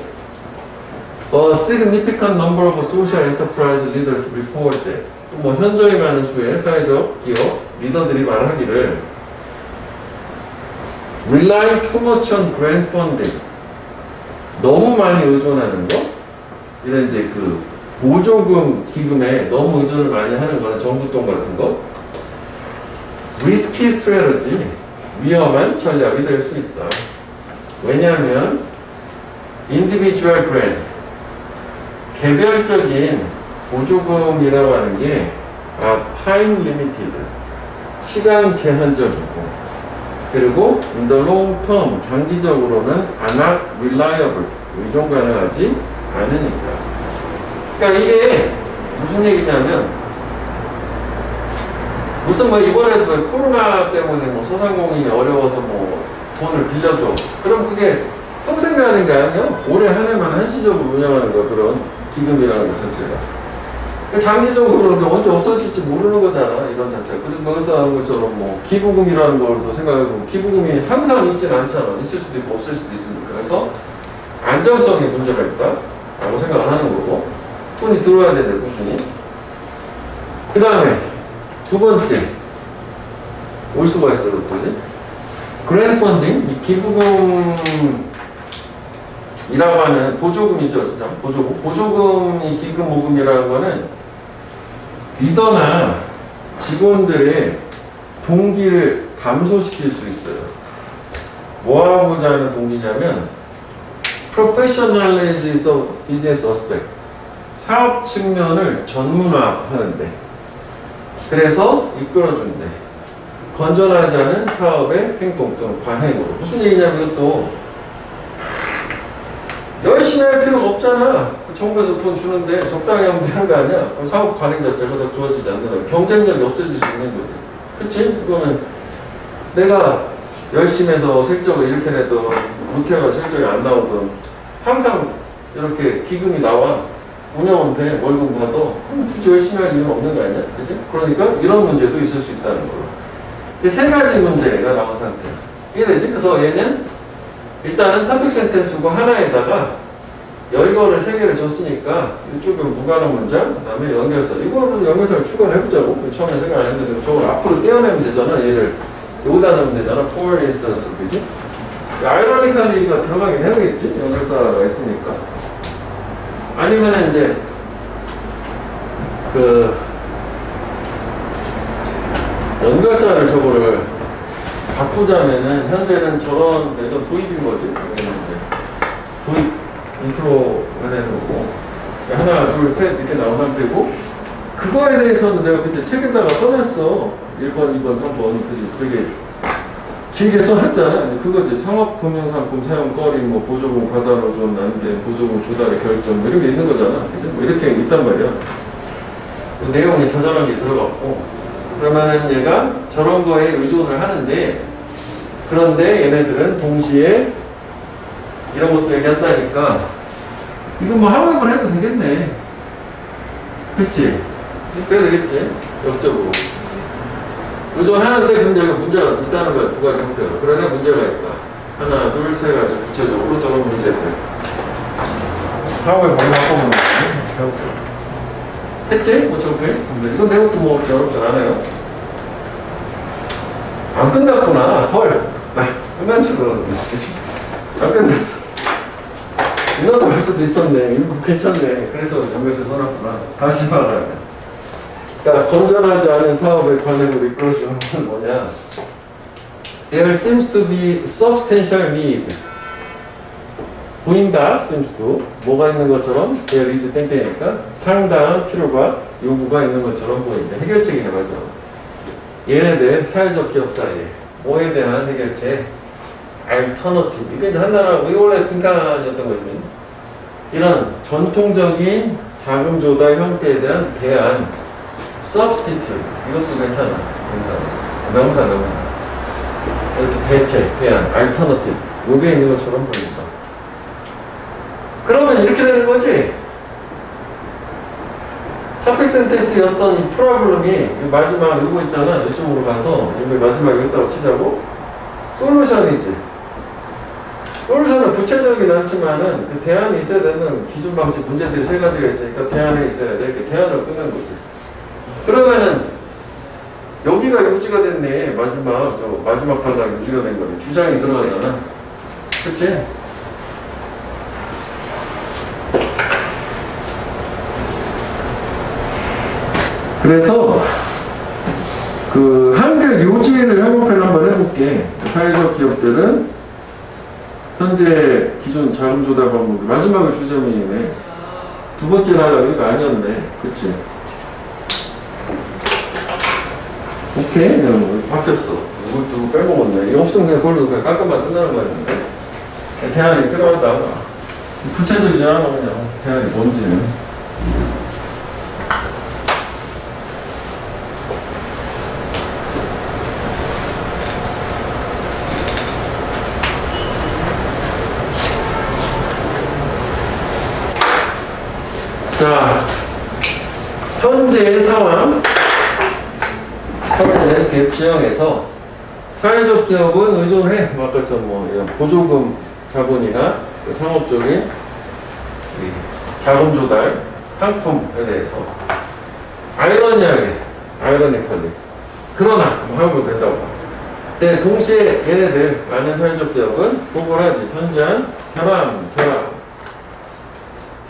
A significant number of social enterprise leaders reported. 뭐 현저히 많은 수의 사회적 기업 리더들이 말하기를 rely too much on grant funding. 너무 많이 의존하는 거. 이런 이제 그 보조금 기금에 너무 의존을 많이 하는 거는 정부 돈 같은 거. risky strategy, 위험한 전략이 될 수 있다. 왜냐하면 individual grant, 개별적인 보조금이라고 하는 게 time limited, 시간 제한적이고, 그리고 in the long term, 장기적으로는 not reliable, 의존 가능하지 않으니까. 그러니까 이게 무슨 얘기냐면, 무슨 뭐 이번에도 코로나 때문에 뭐 소상공인이 어려워서 뭐 돈을 빌려줘. 그럼 그게 평생 가는 게 아니야. 올해 한 해만 한시적으로 운영하는 거, 그런 기금이라는 것 자체가. 장기적으로 언제 없어질지 모르는 거잖아, 이건 자체가. 그리고 여기서 하는 것처럼 뭐 기부금이라는 걸도 생각해보면 기부금이 항상 있지는 않잖아. 있을 수도 있고 없을 수도 있으니까. 그래서 안정성에 문제가 있다라고 생각을 하는 거고, 돈이 들어와야 되는데 꾸준히. 그 다음에 두 번째 올 수가 있어요. 그지? 그랜드 펀딩, 이 기부금이라고 하는 보조금이죠, 진짜. 보조금이 기금 모금이라는 거는 리더나 직원들의 동기를 감소시킬 수 있어요. 뭐 하고자 하는 동기냐면 professionalize the business aspect, 사업 측면을 전문화하는데, 그래서 이끌어준대. 건전하지 않은 사업의 행동 또는 관행으로. 무슨 얘기냐면 이것도 열심히 할 필요가 없잖아. 정부에서 돈 주는데 적당히 하면 되는 거 아니야? 그럼 사업 관행 자체가 더 좋아지지 않는다. 경쟁력이 없어질 수 있는 거지. 그치? 그거는 내가 열심히 해서 실적을 이렇게 내도 못해가 실적이 안 나오던 항상 이렇게 기금이 나와. 운영은 돼. 월급 받아. 그럼 굳이 열심히 할 이유는 없는 거 아니야? 그치? 그러니까 이런 문제도 있을 수 있다는 걸로. 세 가지 문제가 나온 상태야. 이해되지? 그래서 얘는 일단은 토픽 센텐스고 하나에다가 이거를 세 개를 줬으니까 이쪽은 무관한 문장, 그 다음에 연결사. 이거는 연결사를 추가를 해보자고. 처음에 생각 안 했는데 저걸 앞으로 떼어내면 되잖아. 얘를 여기다 넣으면 되잖아. for instance. 그지? 아이러니컬리가 들어가긴 해야겠지? 연결사가 있으니까. 아니면은 이제 연결사를 저거를 바꾸자면은 현재는 저런 내가 도입인 거지. 도입 인트로가 되는 거고, 하나 둘 셋 이렇게 나온 상태고, 그거에 대해서는 내가 그때 책에다가 써놨어. 1번 2번 3번 그지? 되게 길게 써놨잖아. 그거지. 상업금융상품 사용거리, 뭐 보조금 과다노조 난제, 보조금 조달의 결정, 뭐 이런 게 있는 거잖아. 그지? 뭐 이렇게 있단 말이야. 그 내용에 저절한 게 들어갔고, 그러면은 얘가 저런 거에 의존을 하는데, 그런데 얘네들은 동시에 이런 것도 얘기한다니까 이거 뭐 하루에만 해도 되겠네. 그치? 그래야 되겠지? 역적으로 의존하는데, 근데 여기 문제가 있다는 거야. 두 가지 형태로. 그러네 문제가 있다. 하나 둘 세 가지 구체적으로 저런 문제들 하루에 머리 바꿔보면 했지? 어차피? 이건 내것도 뭐 어렵지 않아요. 안 끝났구나. 헐. 끝난 줄 알았는데. 안 끝났어. 이것도 할 수도 있었네. 이거 괜찮네. 그래서 정교에서 써놨구나. 다시 말하면. 그러니까 건전하지 않은 사업의 관행으로 이끌어주는 건 뭐냐. There seems to be substantial need. 보인다, seems to. 뭐가 있는 것처럼, there is 땡땡이니까 상당한 필요가, 요구가 있는 것처럼 보이는데, 해결책이네, 맞아. 얘네들, 사회적 기업 사이에, 뭐에 대한 해결책, alternative. 이게 이제 한단하고, 이거 원래 빈칸이었던 거지. 이런 전통적인 자금 조달 형태에 대한 대안, substitute. 이것도 괜찮아. 명사. 이렇게 대체, 대안, alternative. 요게 있는 것처럼 보인다. 그러면 이렇게 되는 거지. 토픽 센텐스의 어떤 이 프로블럼이 마지막 이거 있잖아. 이쪽으로 가서 이거 마지막에 있다고 치자고. 솔루션이지. 솔루션은 구체적이긴 않지만은 그 대안이 있어야 되는 기존 방식 문제들이 세 가지가 있으니까 대안이 있어야 돼. 그 대안을 끄는 거지. 그러면은 여기가 유지가 됐네. 마지막 바닥 유지가 된 거네. 주장이 들어가잖아. 그치? 그래서 그 한글 요지를 협업회를 한번 해볼게. 사회적 기업들은 현재 기존 자금 조달 방법이 마지막에 주제문이네. 두 번째 나라가 이거 아니었네. 그치? 오케이. 바뀌었어. 이것도 빼먹었네. 이거 없으면 그냥 그걸로 그냥 깎아만 끝나는 거였는데. 대안이 필요하다. 구체적이잖아, 그냥. 대안이 뭔지는. 자, 현재의 상황, 커머셜 랜드스케이프 지형에서 사회적 기업은 의존해, 아까처럼 뭐 이런 보조금 자본이나 상업적인 자금 조달 상품에 대해서 아이러니컬리 그러나 하면 된다고 봐. 네, 동시에 얘네들 많은 사회적 기업은 고걸하지 현저한 결함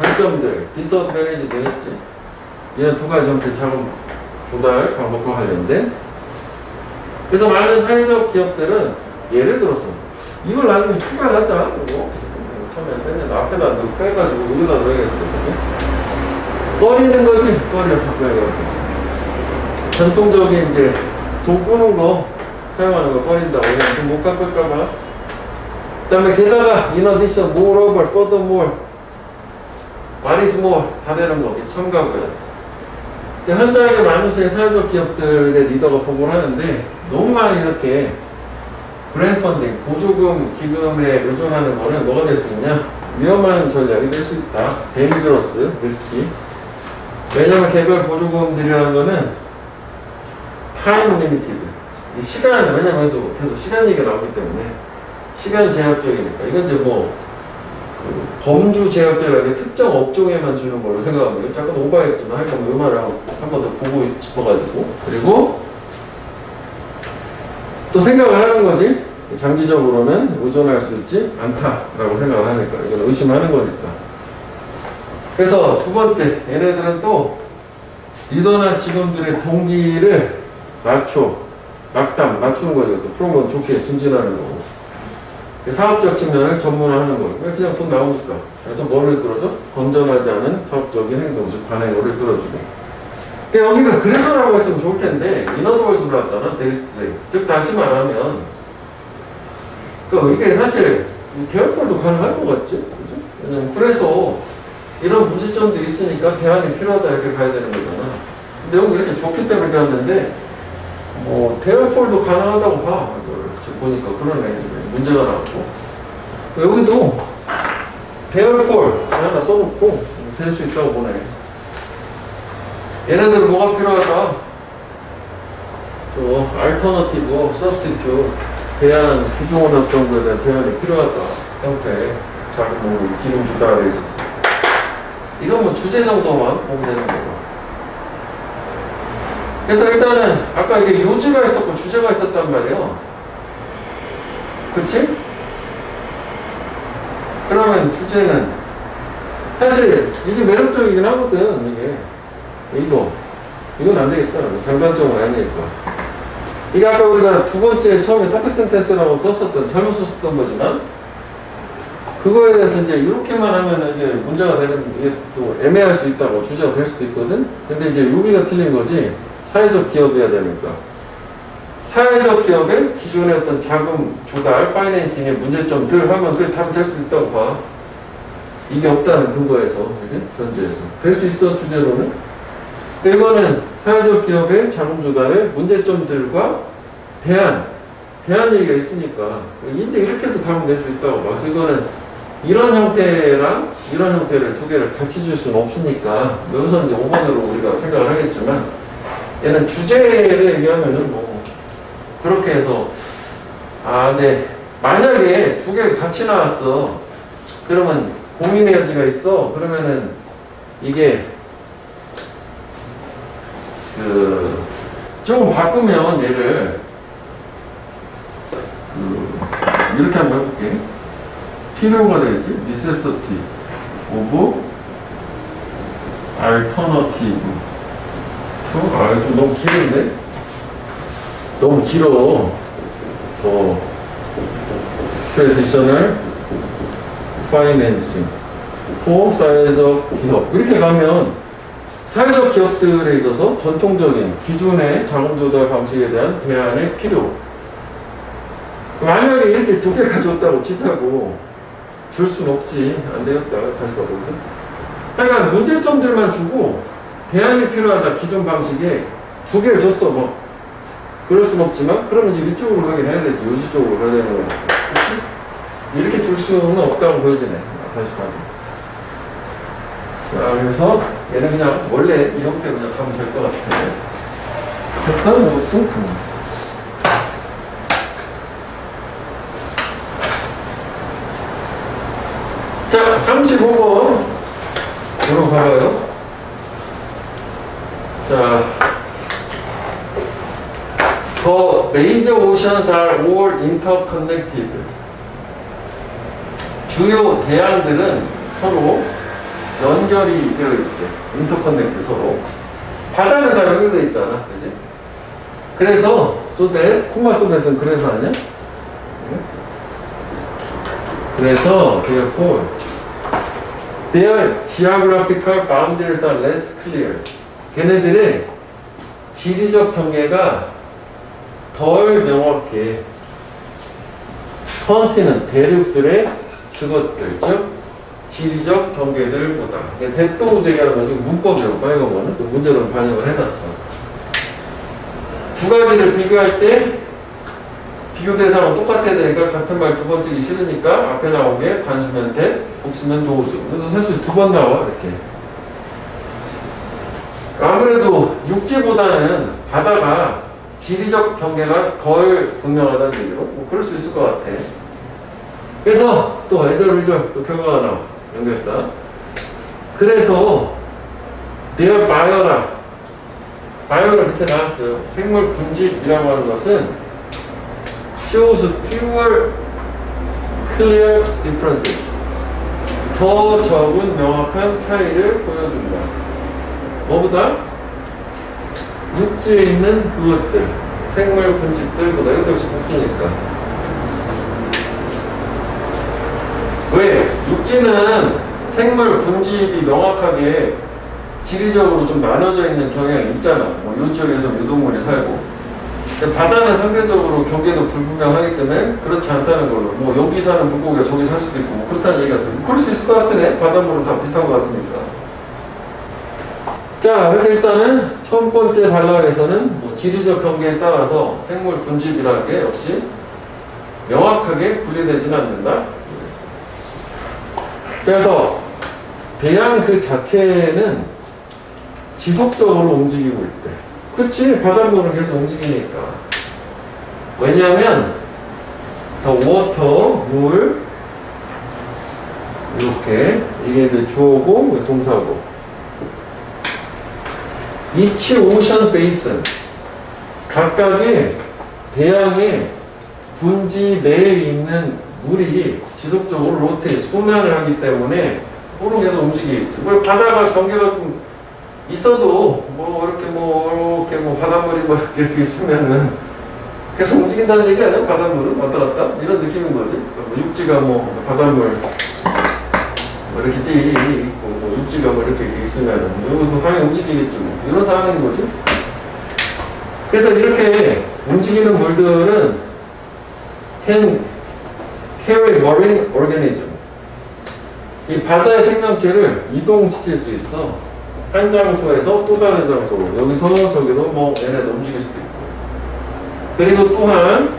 단점들 디스어드밴티지 되겠지. 이런 두 가지 형태 자금 조달 방법과 관련된. 그래서 많은 사회적 기업들은 예를 들어서 이걸 나중에 추가하자 그리고 처음에 빼는 앞에다 넣고 빼가지고 여기다 넣어야겠어. 꺼리는 거지. 꺼리를 바꿔야겠지. 전통적인 이제 돈 꾸는 거 사용하는 거 꺼린다고 그냥 못 갚을까봐. 그 다음에 게다가 in addition, moreover, furthermore, what is more 다 되는 거 첨가고요. 현저하게 많은 수의 사회적 기업들의 리더가 보고를 하는데 너무 많이 이렇게 그랜드 펀딩, 보조금 기금에 의존하는 거는 뭐가 될 수 있냐? 위험한 전략이 될 수 있다. 데인저러스, 리스키. 왜냐면 개별 보조금들이라는 거는 타임 리미티드. 이 시간, 왜냐면 계속 시간 얘기가 나오기 때문에 시간 제약적이니까. 이건 이제 뭐 범주 제약제라는 게 특정 업종에만 주는 걸로 생각하면 약간 오버했지만 할 거면 이 말을 한 번 더 보고 싶어가지고. 그리고 또 생각을 하는 거지. 장기적으로는 의존할 수 있지 않다라고 생각을 하니까. 이건 의심하는 거니까. 그래서 두 번째, 얘네들은 또 리더나 직원들의 동기를 낮추는 거죠. 또 프로그램 좋게 진진하는 거고. 사업적 측면을 전문화하는 거예요. 그냥 돈 나오니까. 그래서 뭐를 끌어줘? 건전하지 않은 사업적인 행동, 즉 관행을 끌어주고. 여기가 그래서라고 했으면 좋을 텐데 인어드월스로 나왔잖아. 데이스플레이. 즉 다시 말하면 이게 사실 계열폴도 가능할 것 같지? 그죠? 왜냐면 그래서 이런 문제점들이 있으니까 대안이 필요하다 이렇게 가야 되는 거잖아. 근데 여기 이렇게 좋기 때문에 되었는데 뭐 대열폴도 가능하다고 봐. 지금 보니까 그러네. 문제가 나왔고 여기도 대열폴 하나 써놓고 될 수 있다고 보네. 얘네들은 뭐가 필요하다? 또 알터너티브, 서브스티튜 대안, 기존 어떤 거에 대한 대안이 필요하다. 형태 자금 뭐 기름 조달에 있어서 이건 뭐 주제 정도만 보면 되는 거고. 그래서 일단은 아까 이게 요지가 있었고 주제가 있었단 말이에요. 그치? 그러면 주제는 사실 이게 매력적이긴 하거든. 이건 안 되겠다. 장단점은 아니니까. 이게 아까 우리가 두 번째 처음에 토픽 센텐스라고 잘못 썼던 거지만 그거에 대해서 이제 이렇게만 하면 이게 문제가 되는, 이게 또 애매할 수 있다고 주제가 될 수도 있거든. 근데 이제 여기가 틀린 거지. 사회적 기업이어야 되니까. 사회적 기업의 기존의 어떤 자금 조달, 파이낸싱의 문제점들 하면 그게 답이 될 수도 있다고 봐. 이게 없다는 근거에서, 그지? 전제에서. 될 수 있어, 주제로는. 이거는 사회적 기업의 자금 조달의 문제점들과 대안 얘기가 있으니까. 근데 이렇게도 답은 낼 수 있다고 봐. 그래서 이거는 이런 형태랑 이런 형태를 두 개를 같이 줄 수는 없으니까. 여기서 이제 5번으로 우리가 생각을 하겠지만, 얘는 주제를 얘기하면은 뭐, 그렇게 해서, 네. 만약에 두 개가 같이 나왔어. 그러면 고민의 여지가 있어. 그러면은 이게, 조금 바꾸면 얘를, 이렇게 한번 해볼게. 필요가 되겠지? necessity of alternative. 좀 너무 길은데? 너무 길어. traditional financing for 사회적 기업. 이렇게 가면 사회적 기업들에 있어서 전통적인 기존의 자금 조달 방식에 대한 대안의 필요. 만약에 이렇게 두 개 가져왔다고 치자고 줄 순 없지. 안 되겠다. 다시 가보자. 그러니까 문제점들만 주고 대안이 필요하다. 기존 방식에 두 개를 줬어. 뭐 그럴 순 없지만 그러면 이제 이쪽으로 가긴 해야 되지. 요지 쪽으로 가야 되는 거야. 그치? 이렇게 줄 수는 없다고 보여지네. 다시 가자. 자, 그래서 얘는 그냥 원래 이렇게 그냥 가면 될 것 같아. 됐어? 이것도? 자, 35번. 이거 봐봐요. 자, The major oceans are all interconnected. 주요 대양들은 서로 연결이 되어 있대. 인터커넥트 서로. 바다는 다 연결되어 있잖아. 그지? 그래서, 소댓, 콤마 소댓은 그래서 아니야? 그래서, therefore, their geographical boundaries are less clear. 걔네들의 지리적 경계가 덜 명확해. 컨티는 대륙들의 그것들, 즉 지리적 경계들보다. 대또 얘기하는 건 지금 문법이라고 빨간 거는 또 문제로 반영을 해놨어. 두 가지를 비교할 때 비교 대상은 똑같아야 되니까 같은 말 두 번 쓰기 싫으니까 앞에 나온 게 단수면 대, 복수면 도우죠. 그래서 사실 두 번 나와 이렇게. 아무래도 육지보다는 바다가 지리적 경계가 덜 분명하다는 얘기로 뭐 그럴 수 있을 것 같아. 그래서 또 애절애절 또 결과가 나와. 연결사. 그래서 내가 바이오라 밑에 나왔어요. 생물 분집이라고 하는 것은 shows fewer clear differences. 더 적은 명확한 차이를 보여준다. 뭐보다? 육지에 있는 그것들, 생물 분집들보다. 이것도 역시 복수니까. 왜? 육지는 생물 분집이 명확하게 지리적으로 좀 나눠져 있는 경향이 있잖아. 뭐 요쪽에서 유동물이 살고. 근데 바다는 상대적으로 경계도 불분명하기 때문에 그렇지 않다는 걸로. 뭐 여기 사는 물고기가 저기 살 수도 있고 뭐 그렇다는 얘기가 들고. 그럴 수 있을 것 같으네. 바닷물은 다 비슷한 것 같으니까. 자, 그래서 일단은 첫 번째 단락에서는 뭐 지리적 경계에 따라서 생물 분집이라는 게 역시 명확하게 분리되지는 않는다. 그래서 대양 그 자체는 지속적으로 움직이고 있대. 그치? 바닷물은 계속 움직이니까. 왜냐하면 더 워터, 물 이렇게 이게 이제 주어고 동사고. 이치 오션 베이슨 각각의 대양의 분지 내에 있는 물이 지속적으로 로테이트, 순환을 하기 때문에 물은 계속 움직이겠죠. 뭐 바다가 경계가 좀 있어도 이렇게 바닷물이 이렇게 있으면은 계속 움직인다는 얘기 아니야? 바닷물은 왔다 갔다 이런 느낌인 거지. 육지가 바닷물 이렇게 띠 있고 육지가 이렇게 있으면은 이것도 당연히 움직이겠지 뭐. 이런 상황인 거지. 그래서 이렇게 움직이는 물들은 can carry marine organism. 이 바다의 생명체를 이동시킬 수 있어. 한 장소에서 또 다른 장소로. 여기서 저기로 얘네도 움직일 수도 있고. 그리고 또한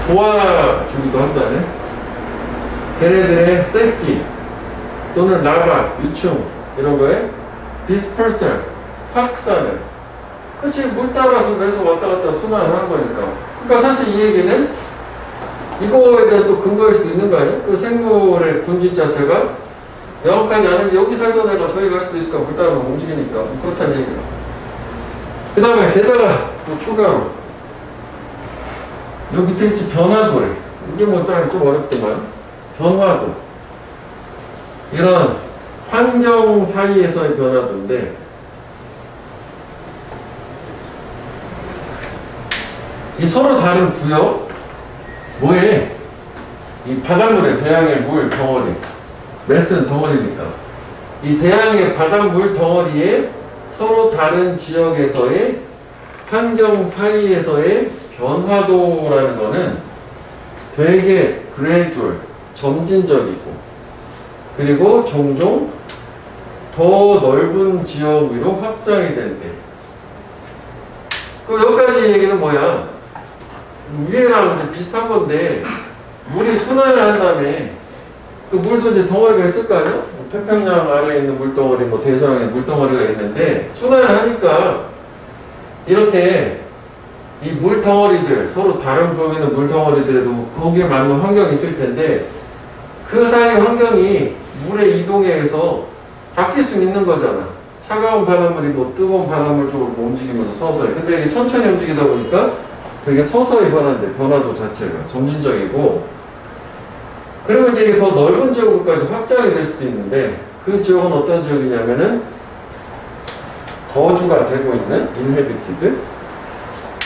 도와주기도 한다네. 걔네들의 세끼 또는 라바, 유충 이런 거에 dispersal, 확산을. 그치, 물 따라서 계속 왔다 갔다 순환하는 거니까. 그러니까 사실 이 얘기는 이거에 대한 또 근거일 수도 있는 거 아니야? 그 생물의 분집 자체가 명확하지 않은데 여기 살던 애가 저기 갈 수도 있을까? 물 따라서 움직이니까. 그렇다는 얘기야. 그 다음에 게다가 또 추가로 여기 밑에 있지 변화도래. 이게 좀 어렵지만 변화도. 이런 환경 사이에서의 변화도인데 이 서로 다른 구역 뭐에 이 바닷물에 대양의 물 덩어리 메스는 덩어리니까 이 대양의 바닷물 덩어리에 서로 다른 지역에서의 환경 사이에서의 변화도라는 거는 되게 gradual, 점진적이고 그리고 종종 더 넓은 지역 위로 확장이 된대. 그 여기까지 얘기는 뭐야? 위에랑 비슷한 건데 물이 순환을 한 다음에 그 물도 이제 덩어리가 있을 거 아니에요? 태평양 아래에 있는 물덩어리, 뭐 대서양에 물덩어리가 있는데 순환을 하니까 이렇게 이 물덩어리들, 서로 다른 부에 있는 물덩어리들에도 거기에 맞는 환경이 있을 텐데 그 사이 환경이 물의 이동에 의해서 바뀔 수 있는 거잖아. 차가운 바닷물이 뭐 뜨거운 바닷물 쪽으로 움직이면서 서서히. 근데 이게 천천히 움직이다 보니까 되게 서서히 변한대. 변화도 자체가 점진적이고. 그러면 이제 이게 더 넓은 지역으로까지 확장이 될 수도 있는데 그 지역은 어떤 지역이냐면은 거주가 되고 있는 inhabited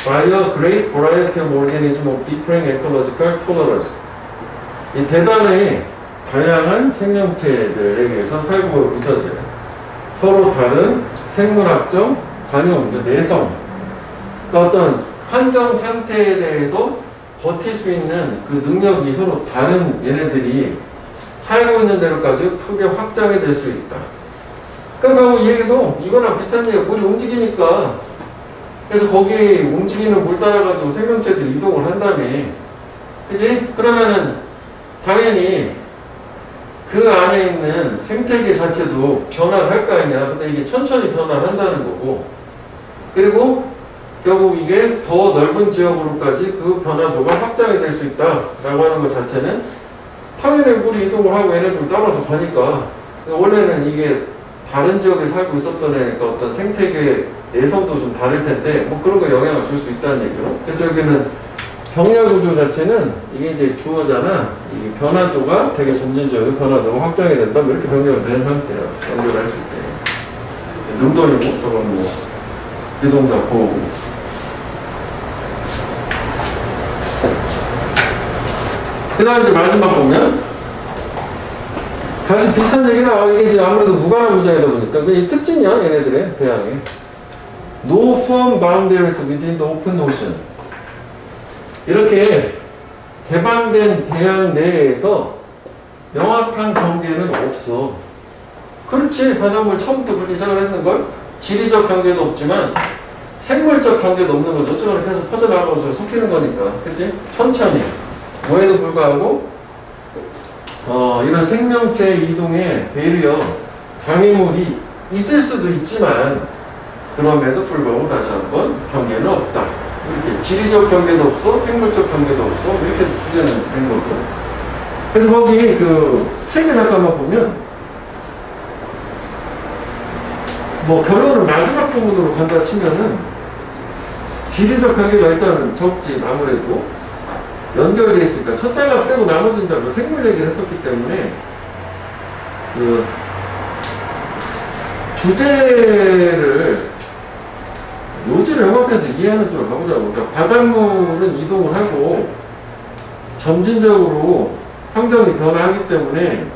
by a great variety of organisms of differing ecological tolerance. 이 대단히 다양한 생명체들에게서 살고 있어져요. 서로 다른 생물학적 관용, 내성, 그러니까 어떤 환경 상태에 대해서 버틸 수 있는 그 능력이 서로 다른 얘네들이 살고 있는 데로까지 크게 확장이 될 수 있다. 그러니까 이 얘기도 이거랑 비슷한 얘기가 물이 움직이니까 그래서 거기 움직이는 물 따라가지고 생명체들이 이동을 한다며. 그치? 그러면은 당연히 그 안에 있는 생태계 자체도 변화를 할 거 아니냐. 근데 이게 천천히 변화를 한다는 거고. 그리고 결국 이게 더 넓은 지역으로까지 그 변화도가 확장이 될 수 있다라고 하는 것 자체는 당연히 물이 이동을 하고 얘네들 따라서 가니까 원래는 이게 다른 지역에 살고 있었던 애니까 어떤 생태계 내성도 좀 다를 텐데 뭐 그런 거 영향을 줄 수 있다는 얘기로. 그래서 여기는 병렬 구조 자체는 이게 이제 주어잖아. 이 변화도가 되게 점진적으로 변화도가 확장이 된다. 뭐 이렇게 변경된 상태예요. 연결했을 때. 능동이고 저건 뭐 비동사 보호고. 그 다음에 이제 마지막 보면 다시 비슷한 얘기다. 이게 이제 아무래도 무관한 문장이다 보니까 그 이 특징이야 얘네들의 대항에. No firm boundaries within the open ocean. 이렇게 개방된 대양 내에서 명확한 경계는 없어. 그렇지. 바닷물 처음부터 그렇게 시작을 했는걸. 지리적 경계도 없지만 생물적 경계도 없는 거죠. 어쩌면 계속 퍼져나가면서 섞이는 거니까. 그치? 천천히. 뭐에도 불구하고 이런 생명체 이동에 배려 장애물이 있을 수도 있지만 그럼에도 불구하고 다시 한번 경계는 없다. 이렇게 지리적 경계도 없어, 생물적 경계도 없어. 이렇게 주제는 된 거죠. 그래서 거기 그 책을 잠깐만 보면 뭐 결론을 마지막 부분으로 간다 치면은 지리적 경계가 일단은 적지. 아무래도 연결되어 있으니까 첫 단락 빼고 나머지는 다 생물 얘기를 했었기 때문에 그 주제를 요지를 협업해서 이해하는 쪽으로 가보자고. 그러니까 바닷물은 이동을 하고 점진적으로 환경이 변화하기 때문에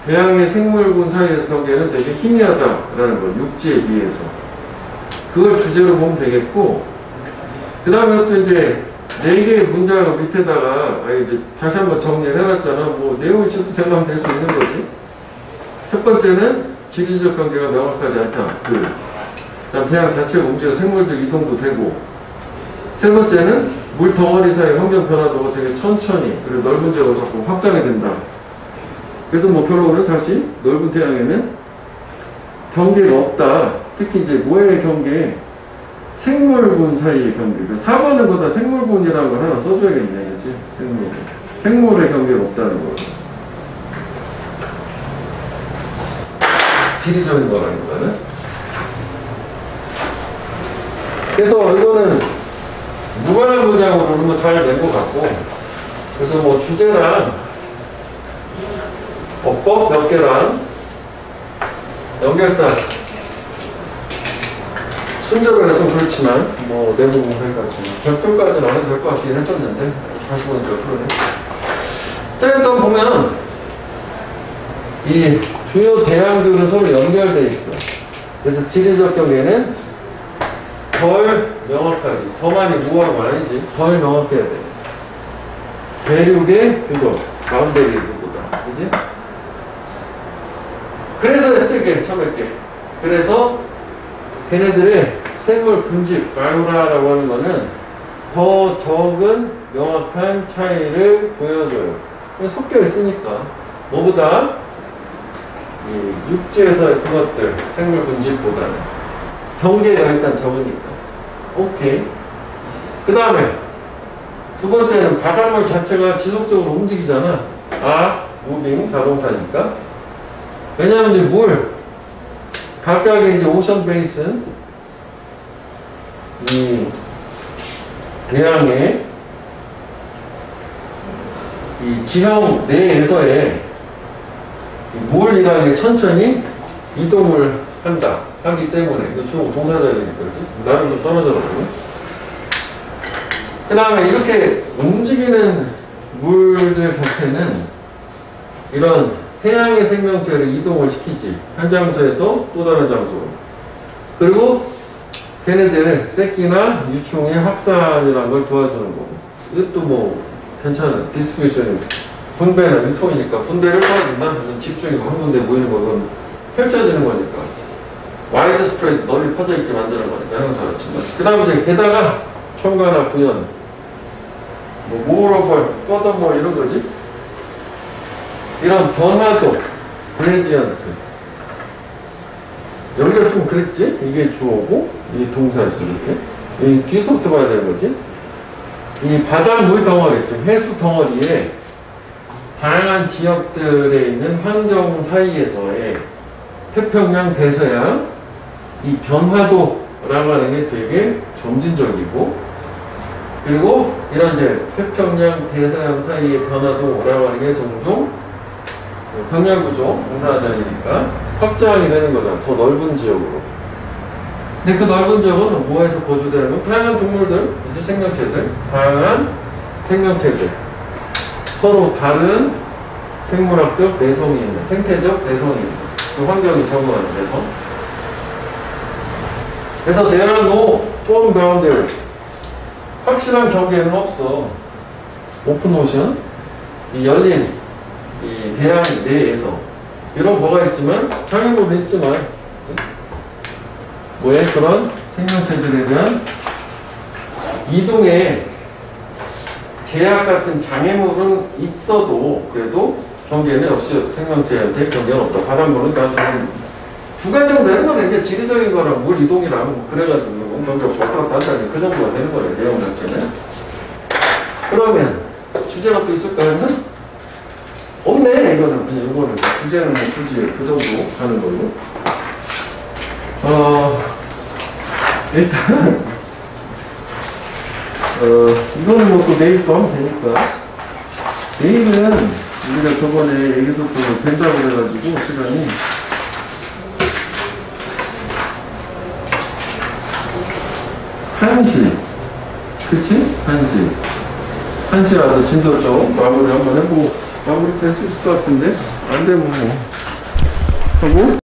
대양의 생물군 사이에서 경계는 되게 희미하다라는 거, 육지에 비해서. 그걸 주제로 보면 되겠고, 그 다음에 또 이제 4개의 문장을 밑에다가 이제 다시 한번 정리를 해놨잖아. 뭐 내용이 지금 생각하면 될 수 있는 거지. 첫 번째는 지리적 관계가 명확하지 않다. 그다음 대양 자체가 움직여 생물들 이동도 되고. 세 번째는 물 덩어리 사이 환경 변화도가 되게 천천히 그리고 넓은 지역으로 자꾸 확장이 된다. 그래서 뭐 결론은 다시 넓은 대양에는 경계가 없다. 특히 이제 뭐의 경계? 생물군 사이의 경계. 그러니까 4번은 거다 생물군이라는 걸 하나 써줘야겠네. 그치? 생물의 경계가 없다는 거. 지리적인 거라기보다는. 그래서 이거는 무관한 문장으로는 뭐 잘 낸 것 같고, 그래서 뭐 주제랑 어법 몇 개랑 연결사 순절은 좀 그렇지만 뭐 내부분 해가지고 별표까지는 안 해도 될 것 같긴 했었는데 다시 보니까 그러네. 자, 일단 보면 이 주요 대양들은 서로 연결되어 있어. 그래서 지리적 경계는 덜 명확하지. 더 많이 무화하고 아니지. 덜 명확해야 돼. 대륙의 그거 바운더리에서보다. 그지? 그래서 쓸게 처음에. 그래서 걔네들의 생물 분집, 바이오라라고 하는 거는 더 적은 명확한 차이를 보여줘요. 섞여 있으니까. 뭐보다 이 육지에서의 그것들 생물 분집보다는 경계가 일단 적으니까. 오케이. 그 다음에 두 번째는 바닷물 자체가 지속적으로 움직이잖아. 무빙 자동사니까. 왜냐하면 이제 물 각각의 이제 오션 베이슨 이 대양의 이 지형 내에서의 이 물이라는 게 천천히 이동을 하기 때문에 이거 주로 동사자이니까 나름 좀 떨어져가지고 그 다음에 이렇게 움직이는 물들 자체는 이런 해양의 생명체를 이동을 시키지. 한 장소에서 또 다른 장소로. 그리고 걔네들을 새끼나 유충의 확산이라는 걸 도와주는 거고. 이것도 뭐 괜찮아. 디스트리뷰션 분배나 유통이니까 분배를 도와준다. 집중이고 한 군데 모이는 건 펼쳐지는 거니까. 와이드 스프레드 널리 퍼져 있게 만드는 거니까 형용사였지만. 그 다음에 이제 게다가 첨가나 부연 뭐 모어러벌, 퍼더몰 이런 거지. 이런 변화도 그레디언트 여기가 좀 그랬지? 이게 주어고 이게 동사였어. 이렇게 이 뒤에서부터 봐야 되는 거지. 이 바닷물 덩어리, 즉 해수 덩어리에 다양한 지역들에 있는 환경 사이에서의 태평양, 대서양 이 변화도라고 하는 게 되게 점진적이고, 그리고 이런 이제 태평양, 대서양 사이의 변화도라고 하는 게 종종 평야구조, 공사자리니까 확장이 되는 거잖아. 더 넓은 지역으로. 근데 그 넓은 지역은 뭐에서 거주되는 건 다양한 동물들, 이제 생명체들, 다양한 생명체들. 서로 다른 생물학적 내성이 있는, 생태적 내성이 있는 그 환경이 적응하는 내성. 그래서 there are no firm boundaries. 확실한 경계는 없어. 오픈 오션, 이 열린 이 대양 내에서 이런 거가 있지만 상위부는 있지만 뭐에 그런 생명체들에 대한 이동에 제약 같은 장애물은 있어도 그래도 경계는 역시 생명체한테 경계는 없다. 바닷물은 다 두 가지 정도 되는 거는 이제 지리적인 거랑 물 이동이랑 뭐 그래가지고 경계 없이 왔다 갔다 한다는 그 정도가 되는 거예요. 내용 자체는. 그러면 주제가 또 있을까요? 없네. 이거는 그냥 이거는 주제는 뭐 굳이 그 정도 하는 걸로. 일단 이거는 뭐 또 내일 또 하면 되니까. 내일은 우리가 저번에 얘기했었던 된다고 해가지고 시간이 1시. 그치? 1시. 1시라서 진도점 마무리 한번 해보고 마무리 될 수 있을 것 같은데 안 되면 뭐 하고